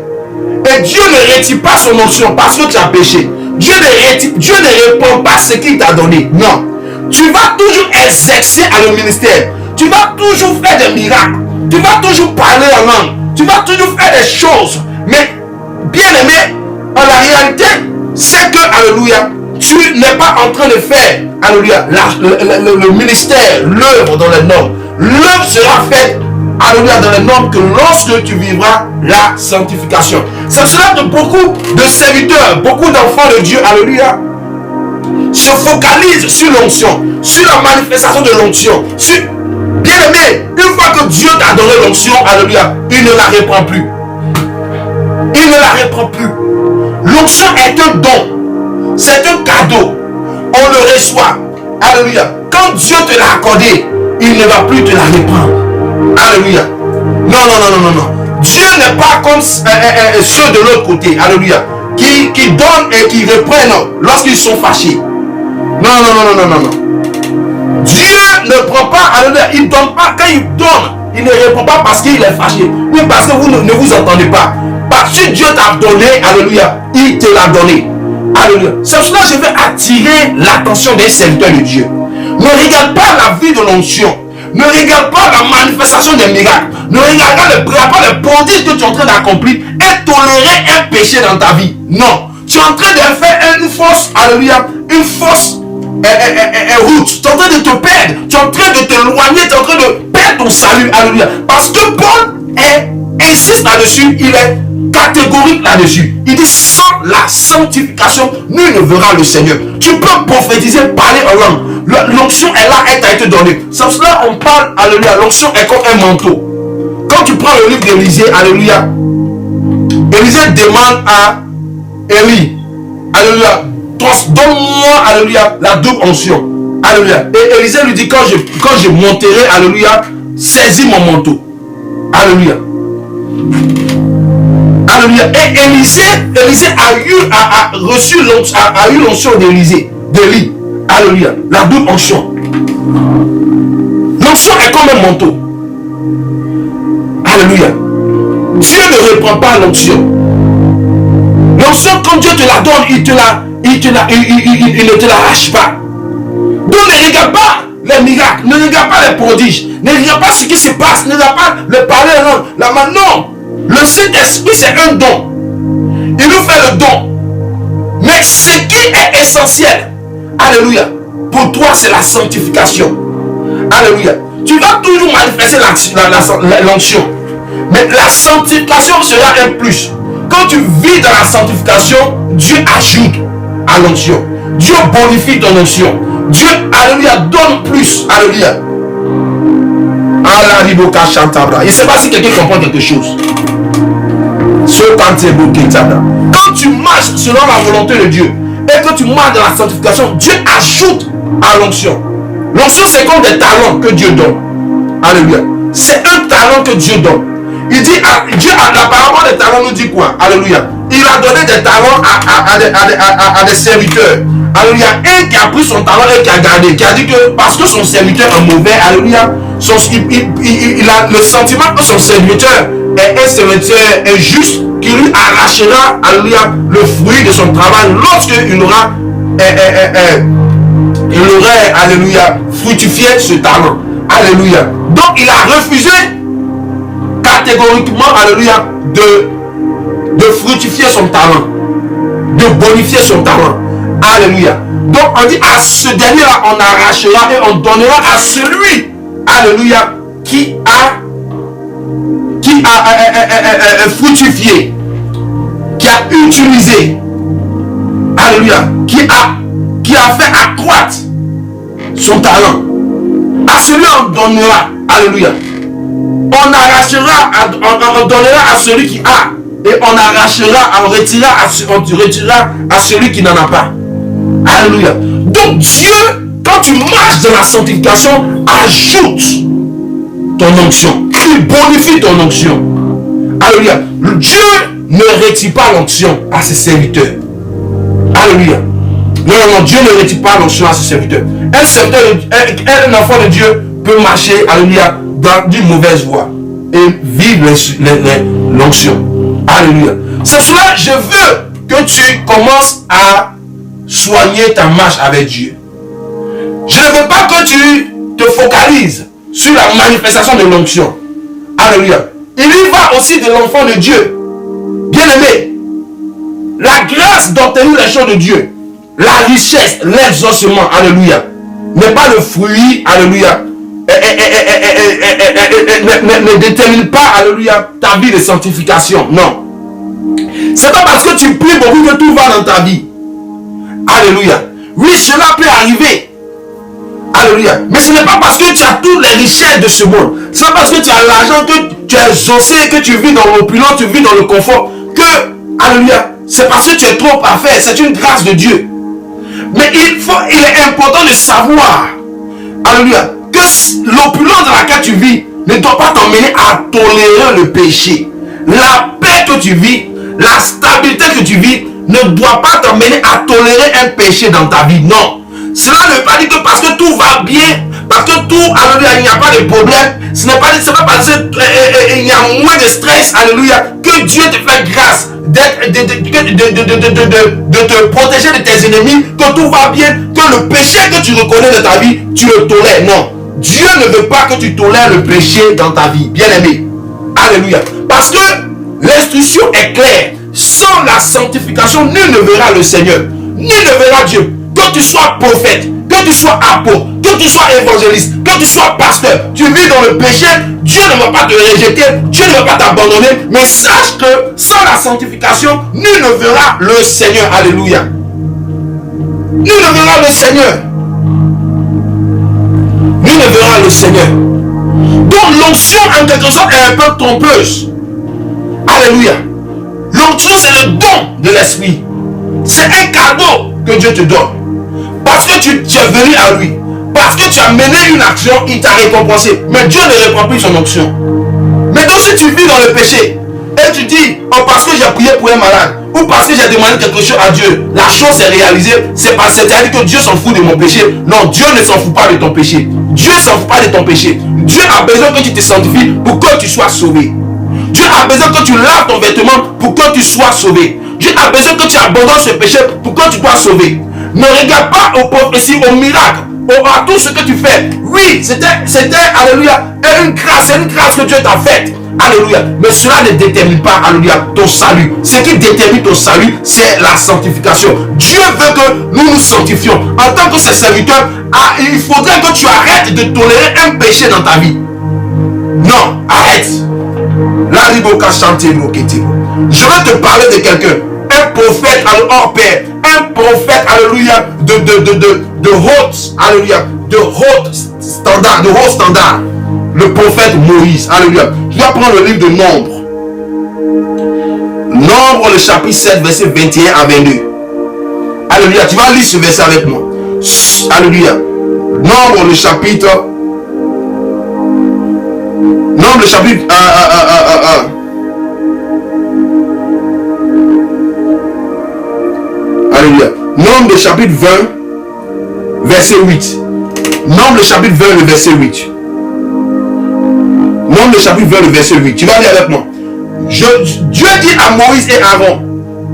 Et Dieu ne retire pas son onction parce que tu as péché. Dieu ne répond pas ce qu'il t'a donné. Non. Tu vas toujours exercer à le ministère. Tu vas toujours faire des miracles. Tu vas toujours parler en langue. Tu vas toujours faire des choses. Mais, bien aimé, en la réalité, c'est que, alléluia, tu n'es pas en train de faire, alléluia, le ministère, l'œuvre dans les normes. L'œuvre sera faite, alléluia, dans les normes que lorsque tu vivras la sanctification. C'est cela que beaucoup de serviteurs, beaucoup d'enfants de Dieu, alléluia, se focalisent sur l'onction, sur la manifestation de l'onction. Bien aimé, une fois que Dieu t'a donné l'onction, alléluia, il ne la reprend plus. Il ne la reprend plus. L'onction est un don. C'est un cadeau. On le reçoit. Alléluia. Quand Dieu te l'a accordé, il ne va plus te la reprendre. Alléluia. Non, non, non, non, non, non. Dieu n'est pas comme ceux de l'autre côté. Alléluia. Qui donnent et qui reprennent lorsqu'ils sont fâchés. Non, non, non, non, non, non, non. Dieu ne prend pas, alléluia. Il ne donne pas. Quand il donne, il ne répond pas parce qu'il est fâché. Mais parce que vous ne vous entendez pas. Parce que Dieu t'a donné, alléluia, il te l'a donné. Alléluia. C'est cela que je vais attirer l'attention des serviteurs de Dieu. Ne regarde pas la vie de l'onction. Ne regarde pas la manifestation des miracles. Ne regarde pas les prodiges que tu es en train d'accomplir et tolérer un péché dans ta vie. Non. Tu es en train de faire une fausse, alléluia, une fausse route. Tu es en train de te perdre. Tu es en train de t'éloigner. Tu es en train de perdre ton salut. Alléluia. Parce que Paul insiste là-dessus. Il est catégorique là-dessus. Il dit sans la sanctification, nul ne verra le Seigneur. Tu peux prophétiser, parler en langue. L'onction est là, elle t'a été donnée. Sans cela, on parle, alléluia, l'onction est comme un manteau. Quand tu prends le livre d'Élisée, alléluia, Élisée demande à Élie, alléluia, donne-moi, alléluia, la double onction. Alléluia. Et Élisée lui dit, quand je monterai, alléluia, saisis mon manteau. Alléluia. Alléluia. Et Élisée a reçu l'onction d'Élie. Alléluia. La double onction. L'onction est comme un manteau. Alléluia. Dieu ne reprend pas l'onction. L'onction, quand Dieu te la donne, il ne te l'arrache pas. Donc ne regarde pas les miracles, ne regarde pas les prodiges, ne regarde pas ce qui se passe, ne regarde pas le parler la main. Non. Le Saint-Esprit, c'est un don. Il nous fait le don. Mais ce qui est essentiel, alléluia, pour toi, c'est la sanctification. Alléluia. Tu vas toujours manifester l'onction. Mais la sanctification sera un plus. Quand tu vis dans la sanctification, Dieu ajoute à l'onction. Dieu bonifie ton onction. Dieu, alléluia, donne plus. Alléluia. Je ne sais pas si quelqu'un comprend quelque chose. Quand tu marches selon la volonté de Dieu et que tu marches dans la sanctification, Dieu ajoute à l'onction. L'onction, c'est comme des talents que Dieu donne. Alléluia. C'est un talent que Dieu donne. Il dit, Dieu a l'apparemment des talents, nous dit quoi? Alléluia. Il a donné des talents à des serviteurs. Alléluia. Un qui a pris son talent et qui a gardé, qui a dit que parce que son serviteur est mauvais, alléluia, il a le sentiment que son serviteur est un serviteur injuste qui lui arrachera, alléluia, le fruit de son travail lorsqu'il aura alléluia, fructifié ce talent. Alléluia. Donc il a refusé catégoriquement, alléluia, de fructifier son talent, de bonifier son talent. Alléluia. Donc on dit à ce dernier-là, on arrachera et on donnera à celui, alléluia, qui a fructifié, qui a utilisé, alléluia, qui a fait accroître son talent. À celui on donnera, alléluia. On arrachera, on donnera à celui qui a, et on arrachera, on retirera à celui qui n'en a pas. Alléluia. Donc Dieu, quand tu marches dans la sanctification, ajoute ton onction. Il bonifie ton onction. Alléluia. Dieu ne retire pas l'onction à ses serviteurs. Alléluia. Non, Dieu ne retire pas l'onction à ses serviteurs. Un enfant de Dieu peut marcher, alléluia, dans une mauvaise voie et vivre l'onction. Alléluia. C'est cela, je veux que tu commences à soigner ta marche avec Dieu. Je ne veux pas que tu te focalises sur la manifestation de l'onction. Alléluia. Il y va aussi de l'enfant de Dieu. Bien-aimé, la grâce d'obtenir les choses de Dieu, la richesse, l'exaucement, alléluia, n'est pas le fruit, alléluia, ne détermine pas, alléluia, ta vie de sanctification. Non. C'est pas parce que tu pries beaucoup que tout va dans ta vie. Alléluia. Oui, cela peut arriver. Alléluia. Mais ce n'est pas parce que tu as toutes les richesses de ce monde. Ce n'est pas parce que tu as l'argent, que tu es exaucé, que tu vis dans l'opulence, tu vis dans le confort, que, alléluia, c'est parce que tu es trop parfait. C'est une grâce de Dieu. Mais il est important de savoir, alléluia, que l'opulence dans laquelle tu vis ne doit pas t'emmener à tolérer le péché. La paix que tu vis, la stabilité que tu vis, ne doit pas t'emmener à tolérer un péché dans ta vie. Non. Cela ne veut pas dire que parce que tout va bien, parce que tout, alléluia, il n'y a pas de problème, ce n'est pas parce qu'il y a moins de stress, alléluia, que Dieu te fait grâce de te protéger de tes ennemis, que tout va bien, que le péché que tu reconnais de ta vie, tu le tolères. Non. Dieu ne veut pas que tu tolères le péché dans ta vie, bien-aimé. Alléluia. Parce que l'instruction est claire. Sans la sanctification, nul ne verra le Seigneur. Nul ne verra Dieu. Que tu sois prophète, que tu sois apôtre, que tu sois évangéliste, que tu sois pasteur, tu vis dans le péché, Dieu ne va pas te rejeter, Dieu ne va pas t'abandonner. Mais sache que sans la sanctification, nul ne verra le Seigneur. Alléluia. Nul ne verra le Seigneur. Nul ne verra le Seigneur. Donc l'onction en quelque sorte est un peu trompeuse. Alléluia. L'onction c'est le don de l'esprit. C'est un cadeau que Dieu te donne. Parce que tu es venu à lui. Parce que tu as mené une action, il t'a récompensé. Mais Dieu ne répond plus son onction. Mais donc si tu vis dans le péché et tu dis, oh, parce que j'ai prié pour un malade, ou parce que j'ai demandé quelque chose à Dieu, la chose est réalisée, c'est-à-dire que Dieu s'en fout de mon péché. Non, Dieu ne s'en fout pas de ton péché. Dieu ne s'en fout pas de ton péché. Dieu a besoin que tu te sanctifies pour que tu sois sauvé. Dieu a besoin que tu laves ton vêtement pour que tu sois sauvé. Dieu a besoin que tu abandonnes ce péché pour que tu sois sauvé. Ne regarde pas aux prophéties, aux miracles, à tout ce que tu fais. Oui, c'était, alléluia, une grâce que Dieu t'a faite. Alléluia. Mais cela ne détermine pas, alléluia, ton salut. Ce qui détermine ton salut, c'est la sanctification. Dieu veut que nous nous sanctifions. En tant que ses serviteurs, il faudrait que tu arrêtes de tolérer un péché dans ta vie. Non, arrête. Je veux te parler de quelqu'un. Un prophète hors pair. Un prophète, alléluia, de haute, alléluia, de haut standard. Le prophète Moïse, alléluia. Tu vas prendre le livre de Nombre. Nombre, le chapitre 7, verset 21 à 22. Alléluia. Tu vas lire ce verset avec moi. Alléluia. Nombre, le chapitre 1. Alléluia. Nombre, le chapitre 20, verset 8. Nombre, le chapitre 20, le verset 8. Nombre, le chapitre 20, le verset 8. Tu vas lire avec moi. Dieu dit à Moïse et Aaron,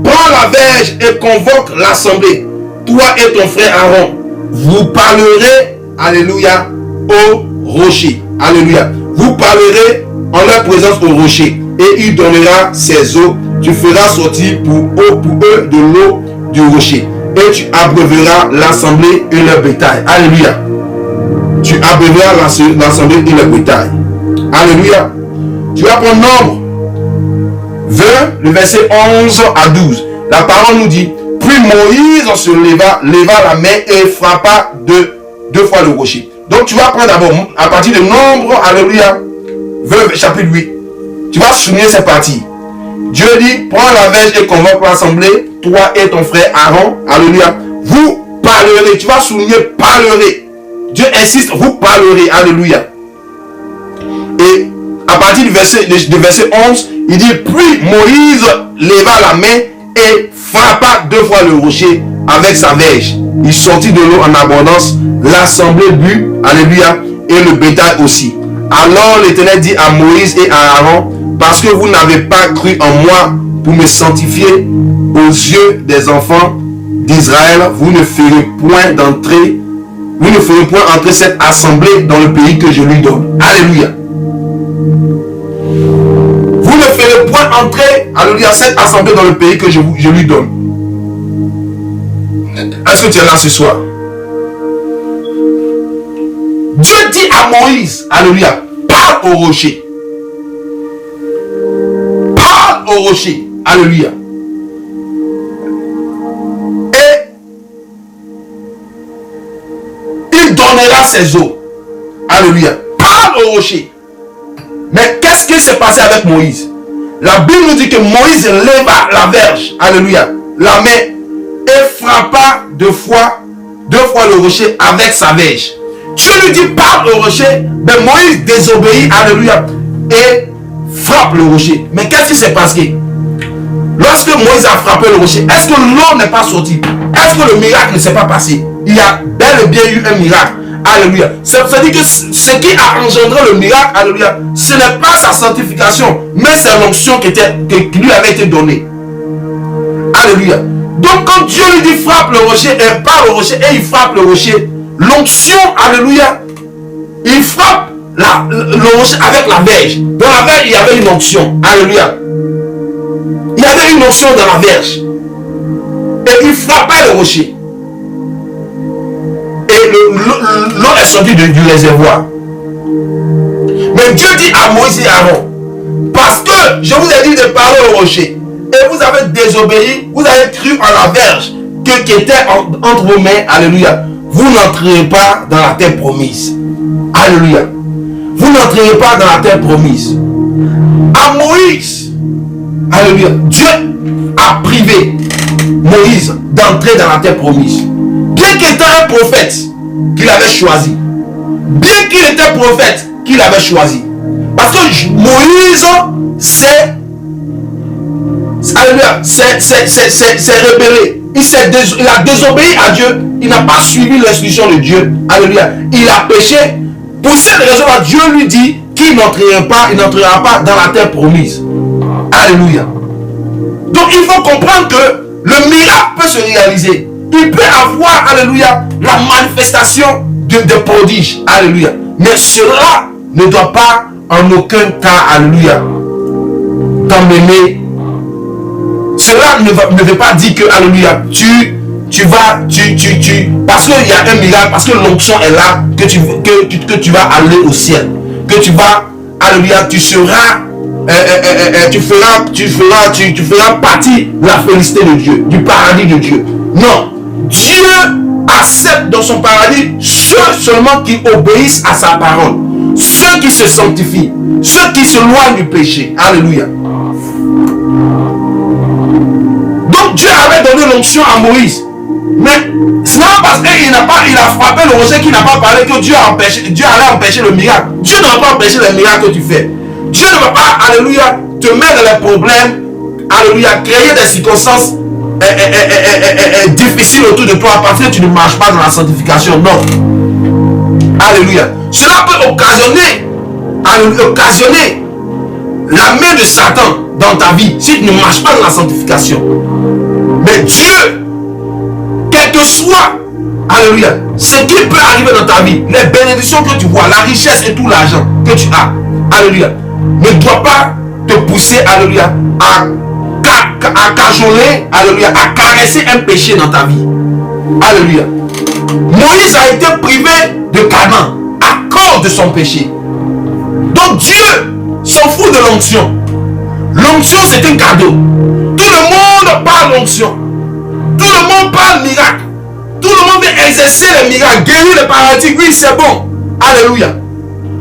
prends la verge et convoque l'assemblée. Toi et ton frère Aaron, vous parlerez, alléluia, au rocher. Alléluia. Vous parlerez en leur présence au rocher, et il donnera ses eaux. Tu feras sortir pour eux de l'eau du rocher. et tu abreuveras l'assemblée et le bétail. Alléluia. Tu abreuveras l'assemblée et le bétail. Alléluia. Tu vas prendre Nombre 20, le verset 11 à 12. La parole nous dit, puis Moïse se leva la main et frappa deux fois le rocher. Donc tu vas prendre d'abord, à partir de Nombre, alléluia, 20, chapitre 8. Tu vas souligner cette partie. Dieu dit, prends la verge et convoque l'assemblée, toi et ton frère Aaron, alléluia. Vous parlerez, tu vas souligner parlerez. Dieu insiste, vous parlerez, alléluia. Et à partir du verset 11, il dit, puis Moïse leva la main et frappa 2 fois le rocher avec sa verge. Il sortit de l'eau en abondance, l'assemblée but, alléluia, et le bétail aussi. Alors l'Éternel dit à Moïse et à Aaron, parce que vous n'avez pas cru en moi pour me sanctifier aux yeux des enfants d'Israël, vous ne ferez point entrer cette assemblée dans le pays que je lui donne. Alléluia. Vous ne ferez point entrer, alléluia, cette assemblée dans le pays que je lui donne. Est-ce que tu es là ce soir? Dieu dit à Moïse, alléluia, parle au rocher. Parle au rocher, alléluia. Et il donnera ses eaux. Alléluia. Parle au rocher. Mais qu'est-ce qui s'est passé avec Moïse? La Bible nous dit que Moïse leva la verge, alléluia, la main, et frappa 2 fois le rocher avec sa verge. Dieu lui dit parle au rocher, mais Moïse désobéit, alléluia, et frappe le rocher. Mais qu'est-ce qui s'est passé? Lorsque Moïse a frappé le rocher, est-ce que l'eau n'est pas sortie? Est-ce que le miracle ne s'est pas passé? Il y a bel et bien eu un miracle. Alléluia. Ça veut dire que ce qui a engendré le miracle, alléluia, ce n'est pas sa sanctification, mais c'est l'onction qui lui avait été donnée. Alléluia. Donc quand Dieu lui dit frappe le rocher, et parle au rocher, et il frappe le rocher, l'onction, alléluia, il frappe le rocher avec la verge. Dans la verge, il y avait une onction. Alléluia. Il y avait une onction dans la verge. Et il frappait le rocher. Et l'eau est sortie du réservoir. Mais Dieu dit à Moïse et Aaron, parce que je vous ai dit de parler au rocher, et vous avez désobéi, vous avez cru en la verge qui était entre vos mains, alléluia, vous n'entrerez pas dans la terre promise. Alléluia. Vous n'entrerez pas dans la terre promise. À Moïse, alléluia, Dieu a privé Moïse d'entrer dans la terre promise. Bien qu'il était un prophète qu'il avait choisi. Bien qu'il était prophète qu'il avait choisi. Parce que Moïse s'est rebellé. Il a désobéi à Dieu. Il n'a pas suivi l'instruction de Dieu. Alléluia. Il a péché. Pour cette raison-là, Dieu lui dit qu'il n'entrera pas dans la terre promise. Alléluia. Donc il faut comprendre que le miracle peut se réaliser. Il peut avoir, alléluia, la manifestation de prodiges. Alléluia. Mais cela ne doit pas en aucun cas, alléluia, t'emmener. Cela ne veut pas dire que, alléluia, parce qu'il y a un miracle, parce que l'onction est là, que tu vas aller au ciel. Que tu vas, alléluia, tu feras partie de la félicité de Dieu, du paradis de Dieu. Non. Dieu accepte dans son paradis ceux seulement qui obéissent à sa parole, ceux qui se sanctifient, ceux qui se loignent du péché. Alléluia. Donc Dieu avait donné l'onction à Moïse, mais c'est pas parce qu'il a frappé le rocher qu'il n'a pas parlé que Dieu allait empêcher le miracle. Dieu ne va pas empêcher le miracle que tu fais. Dieu ne va pas, alléluia, te mettre dans les problèmes, alléluia, créer des circonstances difficile autour de toi parce que tu ne marches pas dans la sanctification. Non. Alléluia. Cela peut occasionner la main de Satan dans ta vie si tu ne marches pas dans la sanctification. Mais Dieu, quel que soit, alléluia, ce qui peut arriver dans ta vie, les bénédictions que tu vois, la richesse et tout l'argent que tu as, alléluia, ne doit pas te pousser, alléluia, à cajoler, alléluia, à caresser un péché dans ta vie. Alléluia. Moïse a été privé de Canaan à cause de son péché. Donc Dieu s'en fout de l'onction. L'onction, c'est un cadeau. Tout le monde parle l'onction. Tout le monde parle miracle. Tout le monde veut exercer les miracles, guérir les paralytiques. Oui, c'est bon. Alléluia.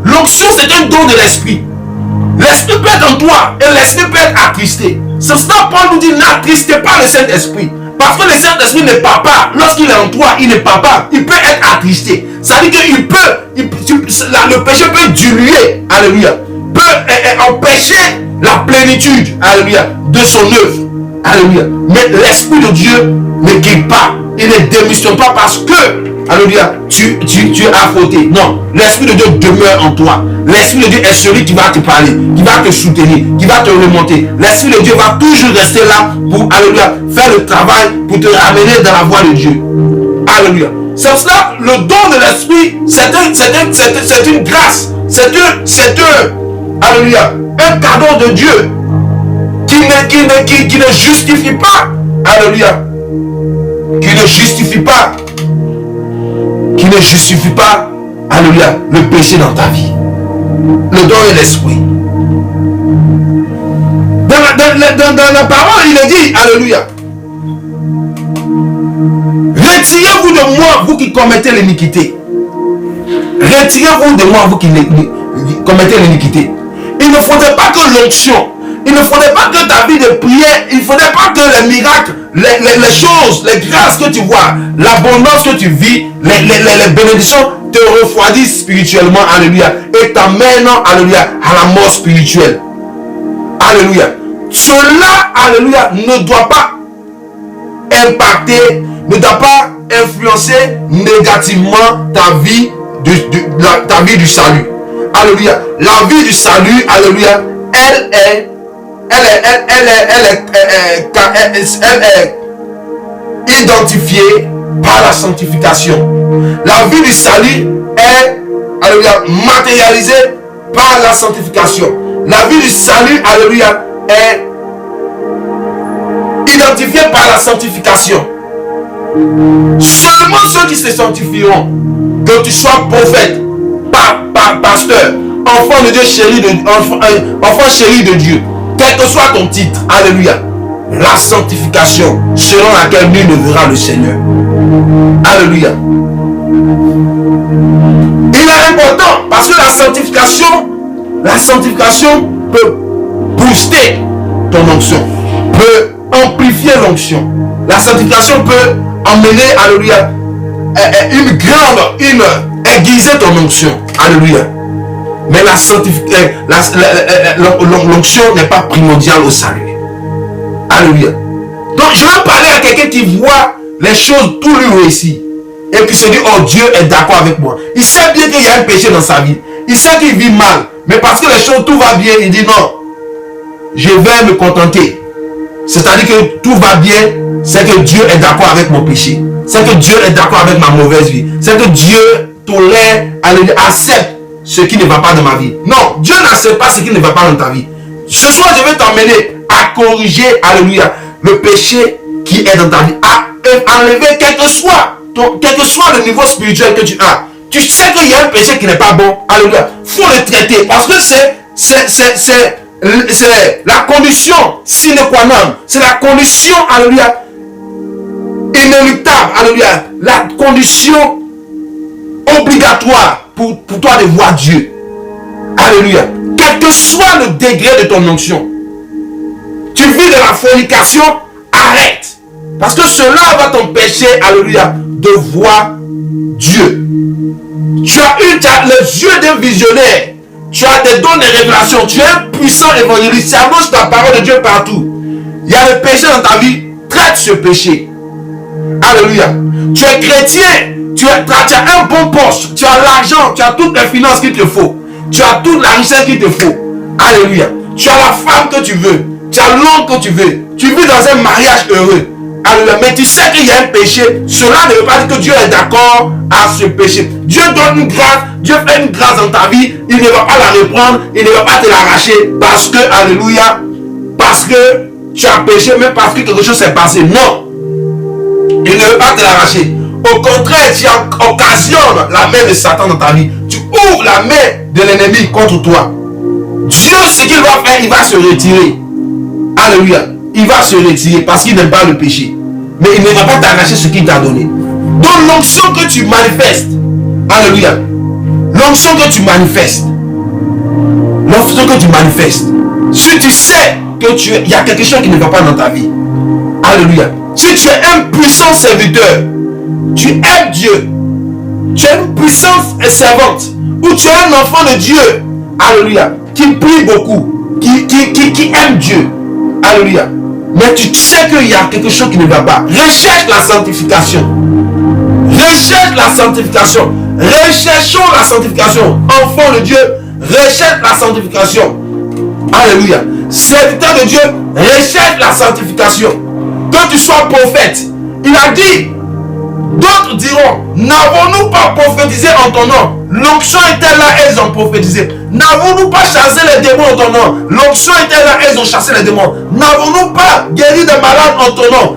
L'onction, c'est un don de l'esprit. L'esprit peut être en toi et l'esprit peut être attristé. C'est ça Paul nous dit, n'attristez pas le Saint-Esprit. Parce que le Saint-Esprit ne part pas. Lorsqu'il est en toi, il ne part pas. Il peut être attristé. Ça veut dire qu'il peut, le péché peut diluer, alléluia, peut empêcher la plénitude, alléluia, de son œuvre. Alléluia. Mais l'Esprit de Dieu ne quitte pas. Il ne démissionne pas parce que, alléluia, tu as fauté. Non, l'Esprit de Dieu demeure en toi. L'Esprit de Dieu est celui qui va te parler, qui va te soutenir, qui va te remonter. L'Esprit de Dieu va toujours rester là pour, alléluia, faire le travail, pour te ramener dans la voie de Dieu. Alléluia. C'est cela, le don de l'Esprit, c'est une grâce. C'est alléluia, un cadeau de Dieu qui ne justifie pas, alléluia, qui ne justifie pas, alléluia, le péché dans ta vie. Le don de l'esprit. Dans la parole, il est dit, alléluia, retirez-vous de moi, vous qui commettez l'iniquité. Retirez-vous de moi, vous qui commettez l'iniquité. Il ne faudrait pas que l'onction, il ne faudrait pas que ta vie de prière, il ne faudrait pas que les miracles, les choses, les grâces que tu vois, l'abondance que tu vis, les bénédictions te refroidissent spirituellement, alléluia, et t'amènent, alléluia, à la mort spirituelle. Alléluia. Cela, alléluia, ne doit pas impacter, ne doit pas influencer négativement ta vie du salut. Alléluia. La vie du salut, alléluia, elle est identifiée par la sanctification. La vie du salut est, alléluia, matérialisée par la sanctification. La vie du salut, alléluia, est identifiée par la sanctification. Seulement ceux qui se sanctifieront, que tu sois prophète, pasteur, enfant de Dieu, enfant chéri de Dieu, quel que soit ton titre, alléluia, la sanctification selon laquelle nul ne verra le Seigneur. Alléluia. Il est important parce que la sanctification peut booster ton onction, peut amplifier l'onction. La sanctification peut emmener, alléluia, aiguiser ton onction. Alléluia. Mais l'onction n'est pas primordiale au salut. Alléluia. Donc je vais parler à quelqu'un qui voit les choses tout lui réussir et qui se dit, oh, Dieu est d'accord avec moi. Il sait bien qu'il y a un péché dans sa vie. Il sait qu'il vit mal. Mais parce que les choses, tout va bien, il dit non. Je vais me contenter. C'est-à-dire que tout va bien, c'est que Dieu est d'accord avec mon péché. C'est que Dieu est d'accord avec ma mauvaise vie. C'est que Dieu tolère, accepte ce qui ne va pas dans ma vie. Non, Dieu n'accepte pas ce qui ne va pas dans ta vie. Ce soir, je vais t'emmener à corriger, alléluia, le péché qui est dans ta vie. À enlever quel que soit le niveau spirituel que tu as. Tu sais qu'il y a un péché qui n'est pas bon. Alléluia. Il faut le traiter parce que c'est la condition sine qua non. C'est la condition, alléluia, inéluctable, alléluia. La condition obligatoire pour toi de voir Dieu. Alléluia. Quel que soit le degré de ton onction, tu vis de la fornication, arrête. Parce que cela va t'empêcher, alléluia, de voir Dieu. Tu as les yeux d'un visionnaire. Tu as des dons de révélation. Tu es un puissant évangéliste. Tu annonces la parole de Dieu partout. Il y a le péché dans ta vie. Traite ce péché. Alléluia. Tu es chrétien. Tu as un bon poste. Tu as l'argent. Tu as toutes les finances qu'il te faut. Tu as toute la richesse qu'il te faut. Alléluia. Tu as la femme que tu veux. Tu as l'homme que tu veux. Tu vis dans un mariage heureux. Alléluia. Mais tu sais qu'il y a un péché. Cela ne veut pas dire que Dieu est d'accord à ce péché. Dieu donne une grâce. Dieu fait une grâce dans ta vie. Il ne va pas la reprendre. Il ne va pas te l'arracher. Parce que, alléluia, parce que tu as péché, mais parce que quelque chose s'est passé. Non. Il ne veut pas te l'arracher. Au contraire, tu occasionnes la main de Satan dans ta vie. Tu ouvres la main de l'ennemi contre toi. Dieu, ce qu'il va faire, il va se retirer. Alléluia. Il va se retirer parce qu'il n'aime pas le péché. Mais il ne va pas t'arracher ce qu'il t'a donné. Donc l'onction que tu manifestes, alléluia, l'onction que tu manifestes, si tu sais que il y a quelque chose qui ne va pas dans ta vie, alléluia, si tu es un puissant serviteur, tu aimes Dieu, tu es une puissante servante, ou tu es un enfant de Dieu, alléluia, qui prie beaucoup, qui aime Dieu, alléluia, mais tu sais qu'il y a quelque chose qui ne va pas, recherche la sanctification. Recherche la sanctification. Recherchons la sanctification. Enfant de Dieu, recherche la sanctification. Alléluia. Serviteur de Dieu, recherche la sanctification. Que tu sois prophète. Il a dit, d'autres diront, n'avons-nous pas prophétisé en ton nom? L'onction était là, elles ont prophétisé. N'avons-nous pas chassé les démons en ton nom? L'onction était là, elles ont chassé les démons. N'avons-nous pas guéri des malades en ton nom?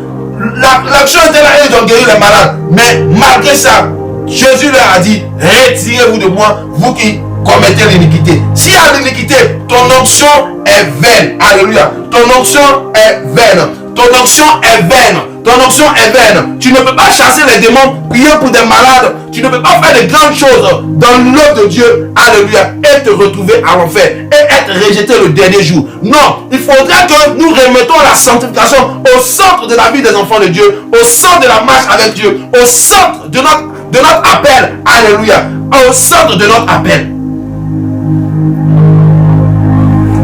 L'action était là, elles ont guéri les malades. Mais malgré ça, Jésus leur a dit, retirez-vous de moi, vous qui commettez l'iniquité. S'il y a l'iniquité, ton onction est vaine. Alléluia. Ton onction est vaine. Ton onction est vaine. Ton onction est vaine. Tu ne peux pas chasser les démons, prier pour des malades. Tu ne peux pas faire de grandes choses dans l'œuvre de Dieu. Alléluia. Et te retrouver à l'enfer. Et être rejeté le dernier jour. Non. Il faudrait que nous remettons la sanctification au centre de la vie des enfants de Dieu. Au centre de la marche avec Dieu. Au centre de notre appel. Alléluia. Au centre de notre appel.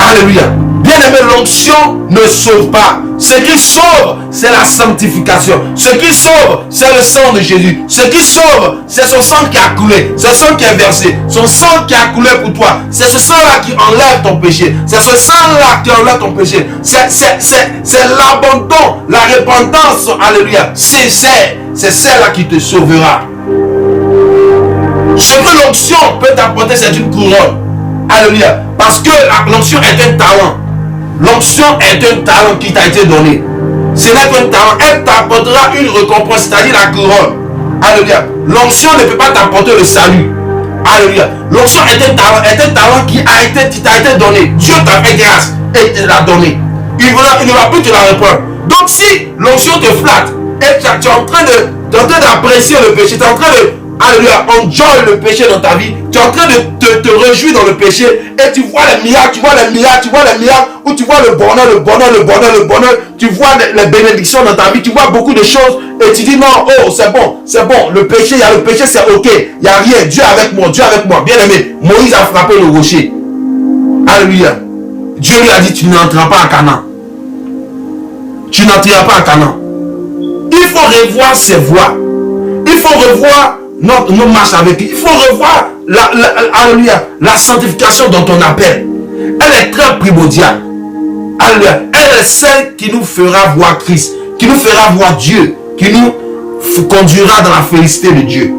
Alléluia. Bien-aimé, l'onction ne sauve pas. Ce qui sauve, c'est la sanctification. Ce qui sauve, c'est le sang de Jésus. Ce qui sauve, c'est son sang qui a coulé. C'est son sang qui est versé. Son sang qui a coulé pour toi. C'est ce sang-là qui enlève ton péché. C'est ce sang-là qui enlève ton péché. C'est l'abandon, la repentance, alléluia, sincère. C'est celle-là qui te sauvera. Ce que l'onction peut t'apporter, c'est une couronne. Alléluia. Parce que l'onction est un talent. L'onction est un talent qui t'a été donné. Ce n'est qu'un talent. Elle t'apportera une récompense, c'est-à-dire la couronne. Alléluia. L'onction ne peut pas t'apporter le salut. Alléluia. L'onction est un talent qui t'a été donné. Dieu t'a fait grâce et te l'a donné. Il ne va plus te la reprendre. Donc si l'onction te flatte et tu es en train d'apprécier le péché, tu es en train de, alléluia, enjoy le péché dans ta vie, tu es en train de te réjouir dans le péché et tu vois les miracles, où tu vois le bonheur, tu vois les bénédictions dans ta vie, tu vois beaucoup de choses et tu dis non, oh c'est bon, le péché, c'est ok, il n'y a rien, Dieu avec moi, bien aimé. Moïse a frappé le rocher, alléluia. Dieu lui a dit tu n'entreras pas à Canaan, il faut revoir ses voies, il faut revoir nos marches avec lui. Il faut revoir la sanctification dans ton appel. Elle est très primordiale. Alléluia. Elle est celle qui nous fera voir Christ, qui nous fera voir Dieu, qui nous conduira dans la félicité de Dieu.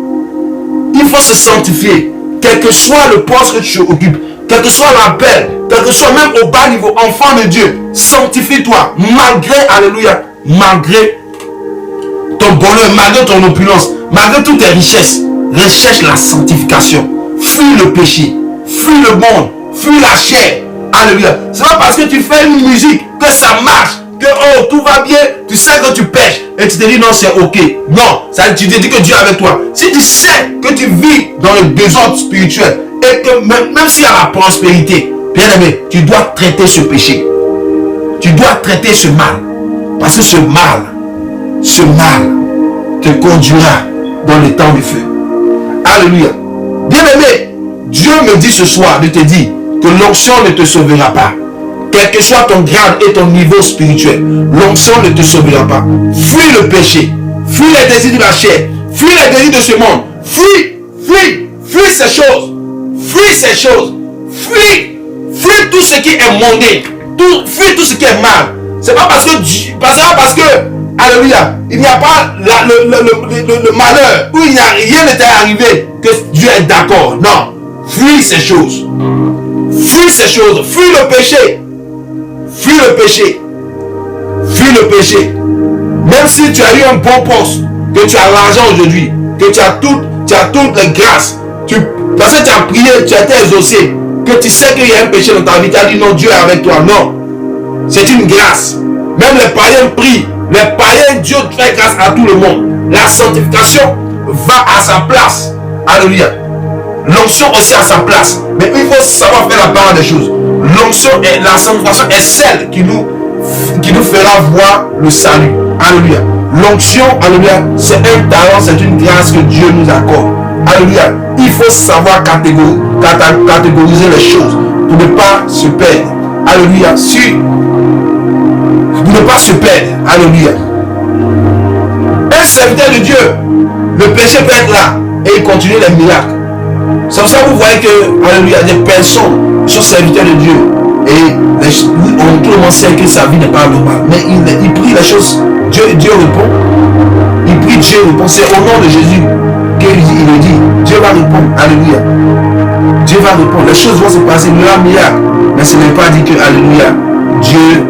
Il faut se sanctifier, quel que soit le poste que tu occupes, quel que soit l'appel, quel que soit même au bas niveau, enfant de Dieu, sanctifie-toi, malgré, alléluia, malgré ton bonheur, malgré ton opulence, malgré toutes tes richesses. Recherche la sanctification. Fuis le péché, fuis le monde, fuis la chair. Alléluia. C'est pas parce que tu fais une musique que ça marche, que oh tout va bien, tu sais que tu pêches et tu te dis non c'est ok. Non, ça, tu te dis que Dieu est avec toi. Si tu sais que tu vis dans le désordre spirituel et que même s'il y a la prospérité, bien aimé, tu dois traiter ce péché. Tu dois traiter ce mal. Parce que ce mal te conduira dans le temps du feu. Alléluia. Bien aimé, Dieu me dit ce soir de te dire que l'onction ne te sauvera pas. Quel que soit ton grade et ton niveau spirituel, l'onction ne te sauvera pas. Fuis le péché, fuis les désirs de la chair, fuis les désirs de ce monde, fuis ces choses, fuis tout ce qui est mondain, fuis tout ce qui est mal. C'est pas parce que alléluia, il n'y a pas le malheur, où il n'y a rien ne t'est arrivé que Dieu est d'accord. Non, fuis ces choses. Fuis le péché. Fuis le péché. Même si tu as eu un bon poste, que tu as l'argent aujourd'hui, que tu as toutes les grâces, parce que tu as prié, tu as été exaucé, que tu sais qu'il y a un péché dans ta vie, tu as dit non, Dieu est avec toi. Non, c'est une grâce. Même les païens prient, les païens, Dieu fait grâce à tout le monde. La sanctification va à sa place. Alléluia. L'onction aussi à sa place. Mais il faut savoir faire la part des choses. L'onction et la sanctification est celle qui nous fera voir le salut. Alléluia. L'onction, alléluia, c'est un talent, c'est une grâce que Dieu nous accorde. Alléluia. Il faut savoir catégoriser les choses pour ne pas se perdre. Alléluia. Pour ne pas se perdre. Alléluia. Un serviteur de Dieu, le péché peut être là et il continue les miracles. C'est pour ça que vous voyez que, alléluia, des personnes sont serviteurs de Dieu et tout le monde sait que sa vie n'est pas normale. Mais il prie les choses, Dieu répond. Il prie, Dieu répond. C'est au nom de Jésus qu'il le dit. Dieu va répondre. Alléluia. Dieu va répondre. Les choses vont se passer, il y aura un miracle. Mais ce n'est pas dit que, alléluia, Dieu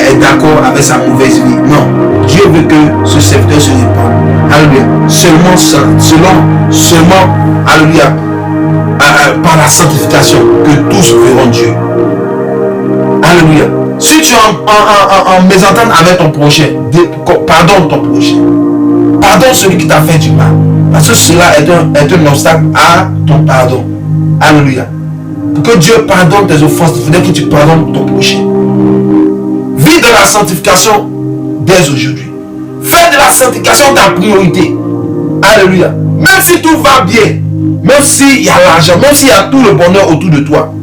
est d'accord avec sa mauvaise vie. Non. Dieu veut que ce serviteur se répande. Alléluia. Seulement, alléluia, par la sanctification, que tous verront Dieu. Alléluia. Si tu es en mésentente avec ton prochain, pardonne ton prochain. Pardonne celui qui t'a fait du mal. Parce que cela est un obstacle à ton pardon. Alléluia. Pour que Dieu pardonne tes offenses, il faudrait que tu pardonnes ton prochain. Vis de la sanctification dès aujourd'hui. Fais de la sanctification ta priorité. Alléluia. Même si tout va bien, même s'il y a l'argent, même s'il y a tout le bonheur autour de toi,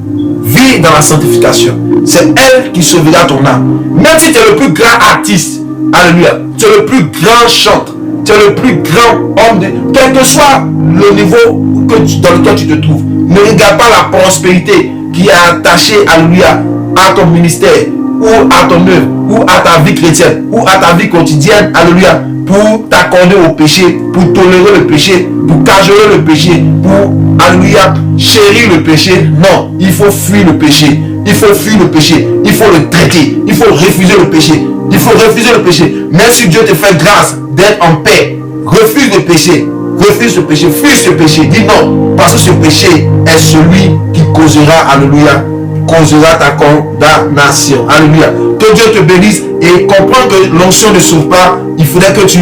vis dans la sanctification. C'est elle qui sauvera ton âme. Même si tu es le plus grand artiste, alléluia, tu es le plus grand chanteur, tu es le plus grand homme, quel que soit le niveau dans lequel tu te trouves, ne regarde pas la prospérité qui est attachée, alléluia, à ton ministère, ou à ton œuvre, ou à ta vie chrétienne, ou à ta vie quotidienne, alléluia, pour t'accorder au péché, pour tolérer le péché, pour cajoler le péché, pour, alléluia, chérir le péché. Non, il faut fuir le péché. Il faut fuir le péché. Il faut le traiter. Il faut refuser le péché. Il faut refuser le péché. Même si Dieu te fait grâce d'être en paix, refuse le péché. Refuse le péché. Fuis ce péché. Dis non. Parce que ce péché est celui qui causera, alléluia, causera ta condamnation. Alléluia. Que Dieu te bénisse et comprends que l'onction ne sauve pas. Il faudrait que tu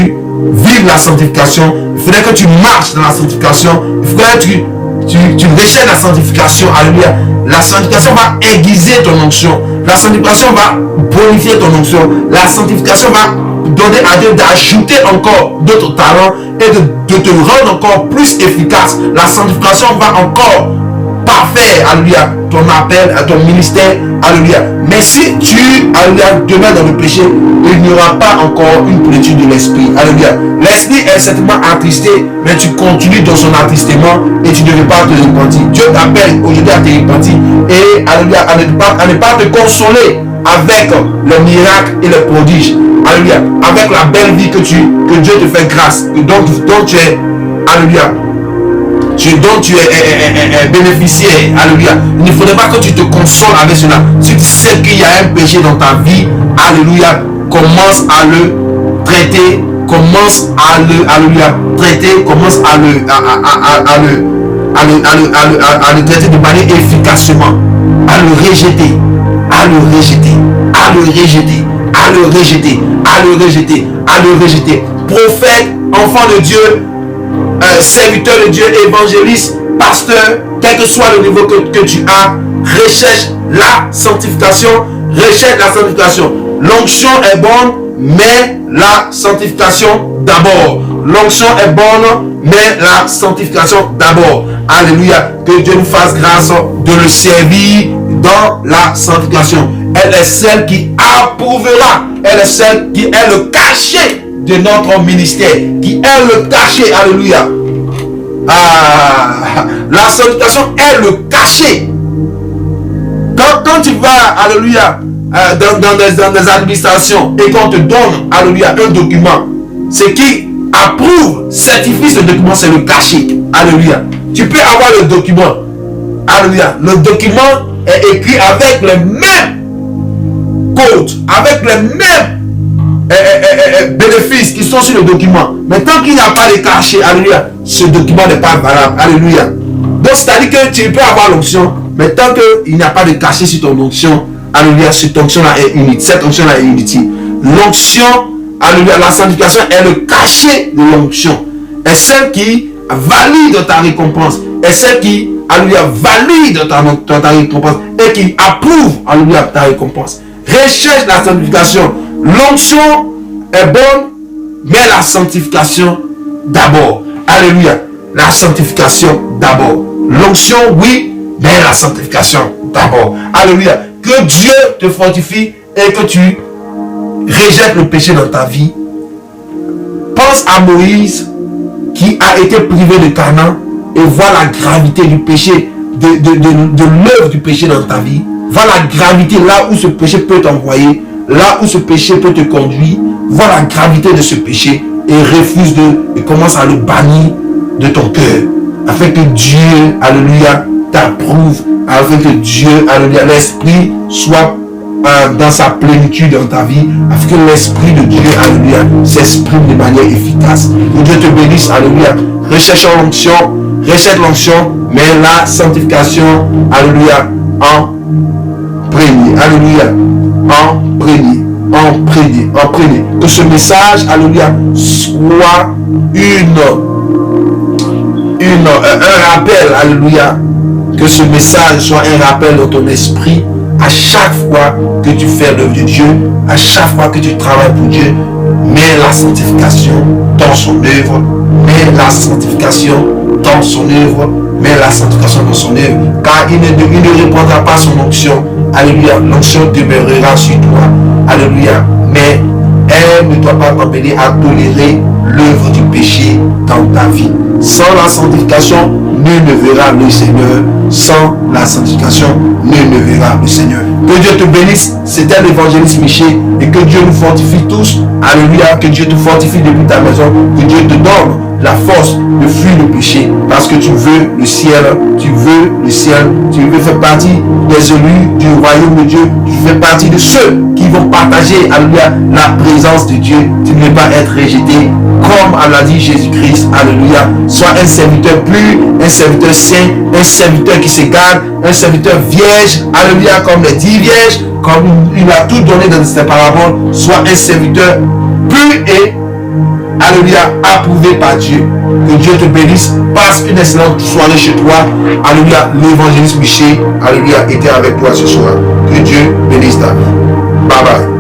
vives la sanctification. Il faudrait que tu marches dans la sanctification. Il faudrait que tu recherches la sanctification. Alléluia. La sanctification va aiguiser ton onction. La sanctification va bonifier ton onction. La sanctification va donner à Dieu d'ajouter encore d'autres talents et de te rendre encore plus efficace. La sanctification va encore parfaire, alléluia, ton appel, à ton ministère, alléluia. Mais si tu, alléluia, demeures dans le péché, il n'y aura pas encore une plénitude de l'esprit, alléluia. L'esprit est certainement attristé, mais tu continues dans son attristement et tu ne veux pas te repentir. Dieu t'appelle aujourd'hui à te repentir et, alléluia, à ne pas te consoler avec les miracles et les prodiges, alléluia, avec la belle vie que Dieu te fait grâce, dont tu es, alléluia, dont tu es bénéficiaire, alléluia. Il ne faudrait pas que tu te consoles avec cela. Si tu sais qu'il y a un péché dans ta vie, alléluia, commence à le traiter, commence à le, alléluia, traiter, commence à le traiter de manière efficacement, à le rejeter, à le rejeter, à le rejeter, à le rejeter, à le rejeter, à le rejeter. Prophète, enfant de Dieu, serviteur de Dieu, évangéliste, pasteur, quel que soit le niveau que tu as, recherche la sanctification, recherche la sanctification. L'onction est bonne, mais la sanctification d'abord. L'onction est bonne, mais la sanctification d'abord. Alléluia. Que Dieu nous fasse grâce de le servir dans la sanctification. Elle est celle qui approuvera. Elle est celle qui est le cachet de notre ministère, qui est le cachet. Alléluia. La sanctification est le cachet. Quand tu vas, alléluia, dans des administrations et qu'on te donne, alléluia, un document, ce qui approuve, certifie ce document, c'est le cachet. Alléluia. Tu peux avoir le document. Alléluia. Le document est écrit avec les mêmes codes, avec les mêmes bénéfices qui sont sur le document. Mais tant qu'il n'y a pas de cachet, alléluia, ce document n'est pas valable. Alléluia. Donc, c'est-à-dire que tu peux avoir l'onction, mais tant qu'il n'y a pas de cachet sur ton onction, alléluia, cette onction-là est inutile. Cette onction-là est inutile. L'onction, alléluia, la sanctification est le cachet de l'onction. Est celle qui valide ta récompense. Est celle qui, alléluia, valide ta récompense. Et qui approuve, alléluia, ta récompense. Recherche la sanctification. L'onction est bonne, mais la sanctification d'abord. Alléluia. La sanctification d'abord. L'onction, oui, mais la sanctification d'abord. Alléluia. Que Dieu te fortifie et que tu rejettes le péché dans ta vie. Pense à Moïse qui a été privé de Canaan et vois la gravité du péché, de l'œuvre du péché dans ta vie. Vois la gravité là où ce péché peut t'envoyer, là où ce péché peut te conduire. Vois la gravité de ce péché et refuse et commence à le bannir de ton cœur. Afin que Dieu, alléluia, t'approuve, afin que Dieu, alléluia, l'Esprit soit dans sa plénitude dans ta vie, afin que l'Esprit de Dieu, alléluia, s'exprime de manière efficace. Que Dieu te bénisse, alléluia. Recherche l'onction, mais la sanctification, alléluia, en premier, alléluia, en premier. Que ce message, alléluia, soit un rappel, alléluia. Que ce message soit un rappel dans ton esprit à chaque fois que tu fais l'œuvre de Dieu, à chaque fois que tu travailles pour Dieu. Mets la sanctification dans son œuvre, mets la sanctification dans son œuvre, mets la sanctification dans son œuvre, car il ne reprendra pas son onction. Alléluia, l'onction demeurera sur toi. Alléluia, mais elle ne doit pas t'empêcher à tolérer l'œuvre du péché dans ta vie. Sans la sanctification, nul ne verra le Seigneur. Sans la sanctification, nul ne verra le Seigneur. Que Dieu te bénisse. C'était l'évangéliste Miché. Et que Dieu nous fortifie tous. Alléluia. Que Dieu te fortifie depuis ta maison. Que Dieu te donne la force de fuir le péché. Parce que tu veux le ciel. Tu veux le ciel. Tu veux faire partie des élus du royaume de Dieu. Tu fais partie de ceux qui vont partager, alléluia, la présence de Dieu. Tu ne veux pas être rejeté. Comme l'a dit Jésus-Christ, alléluia. Sois un serviteur pur, un serviteur saint, un serviteur qui se garde, un serviteur vierge, alléluia, comme les 10 vierges, comme il a tout donné dans ses paraboles. Sois un serviteur pur et, alléluia, approuvé par Dieu. Que Dieu te bénisse. Passe une excellente soirée chez toi. Alléluia, l'évangéliste Miché, alléluia, était avec toi ce soir. Que Dieu bénisse ta vie. Bye bye.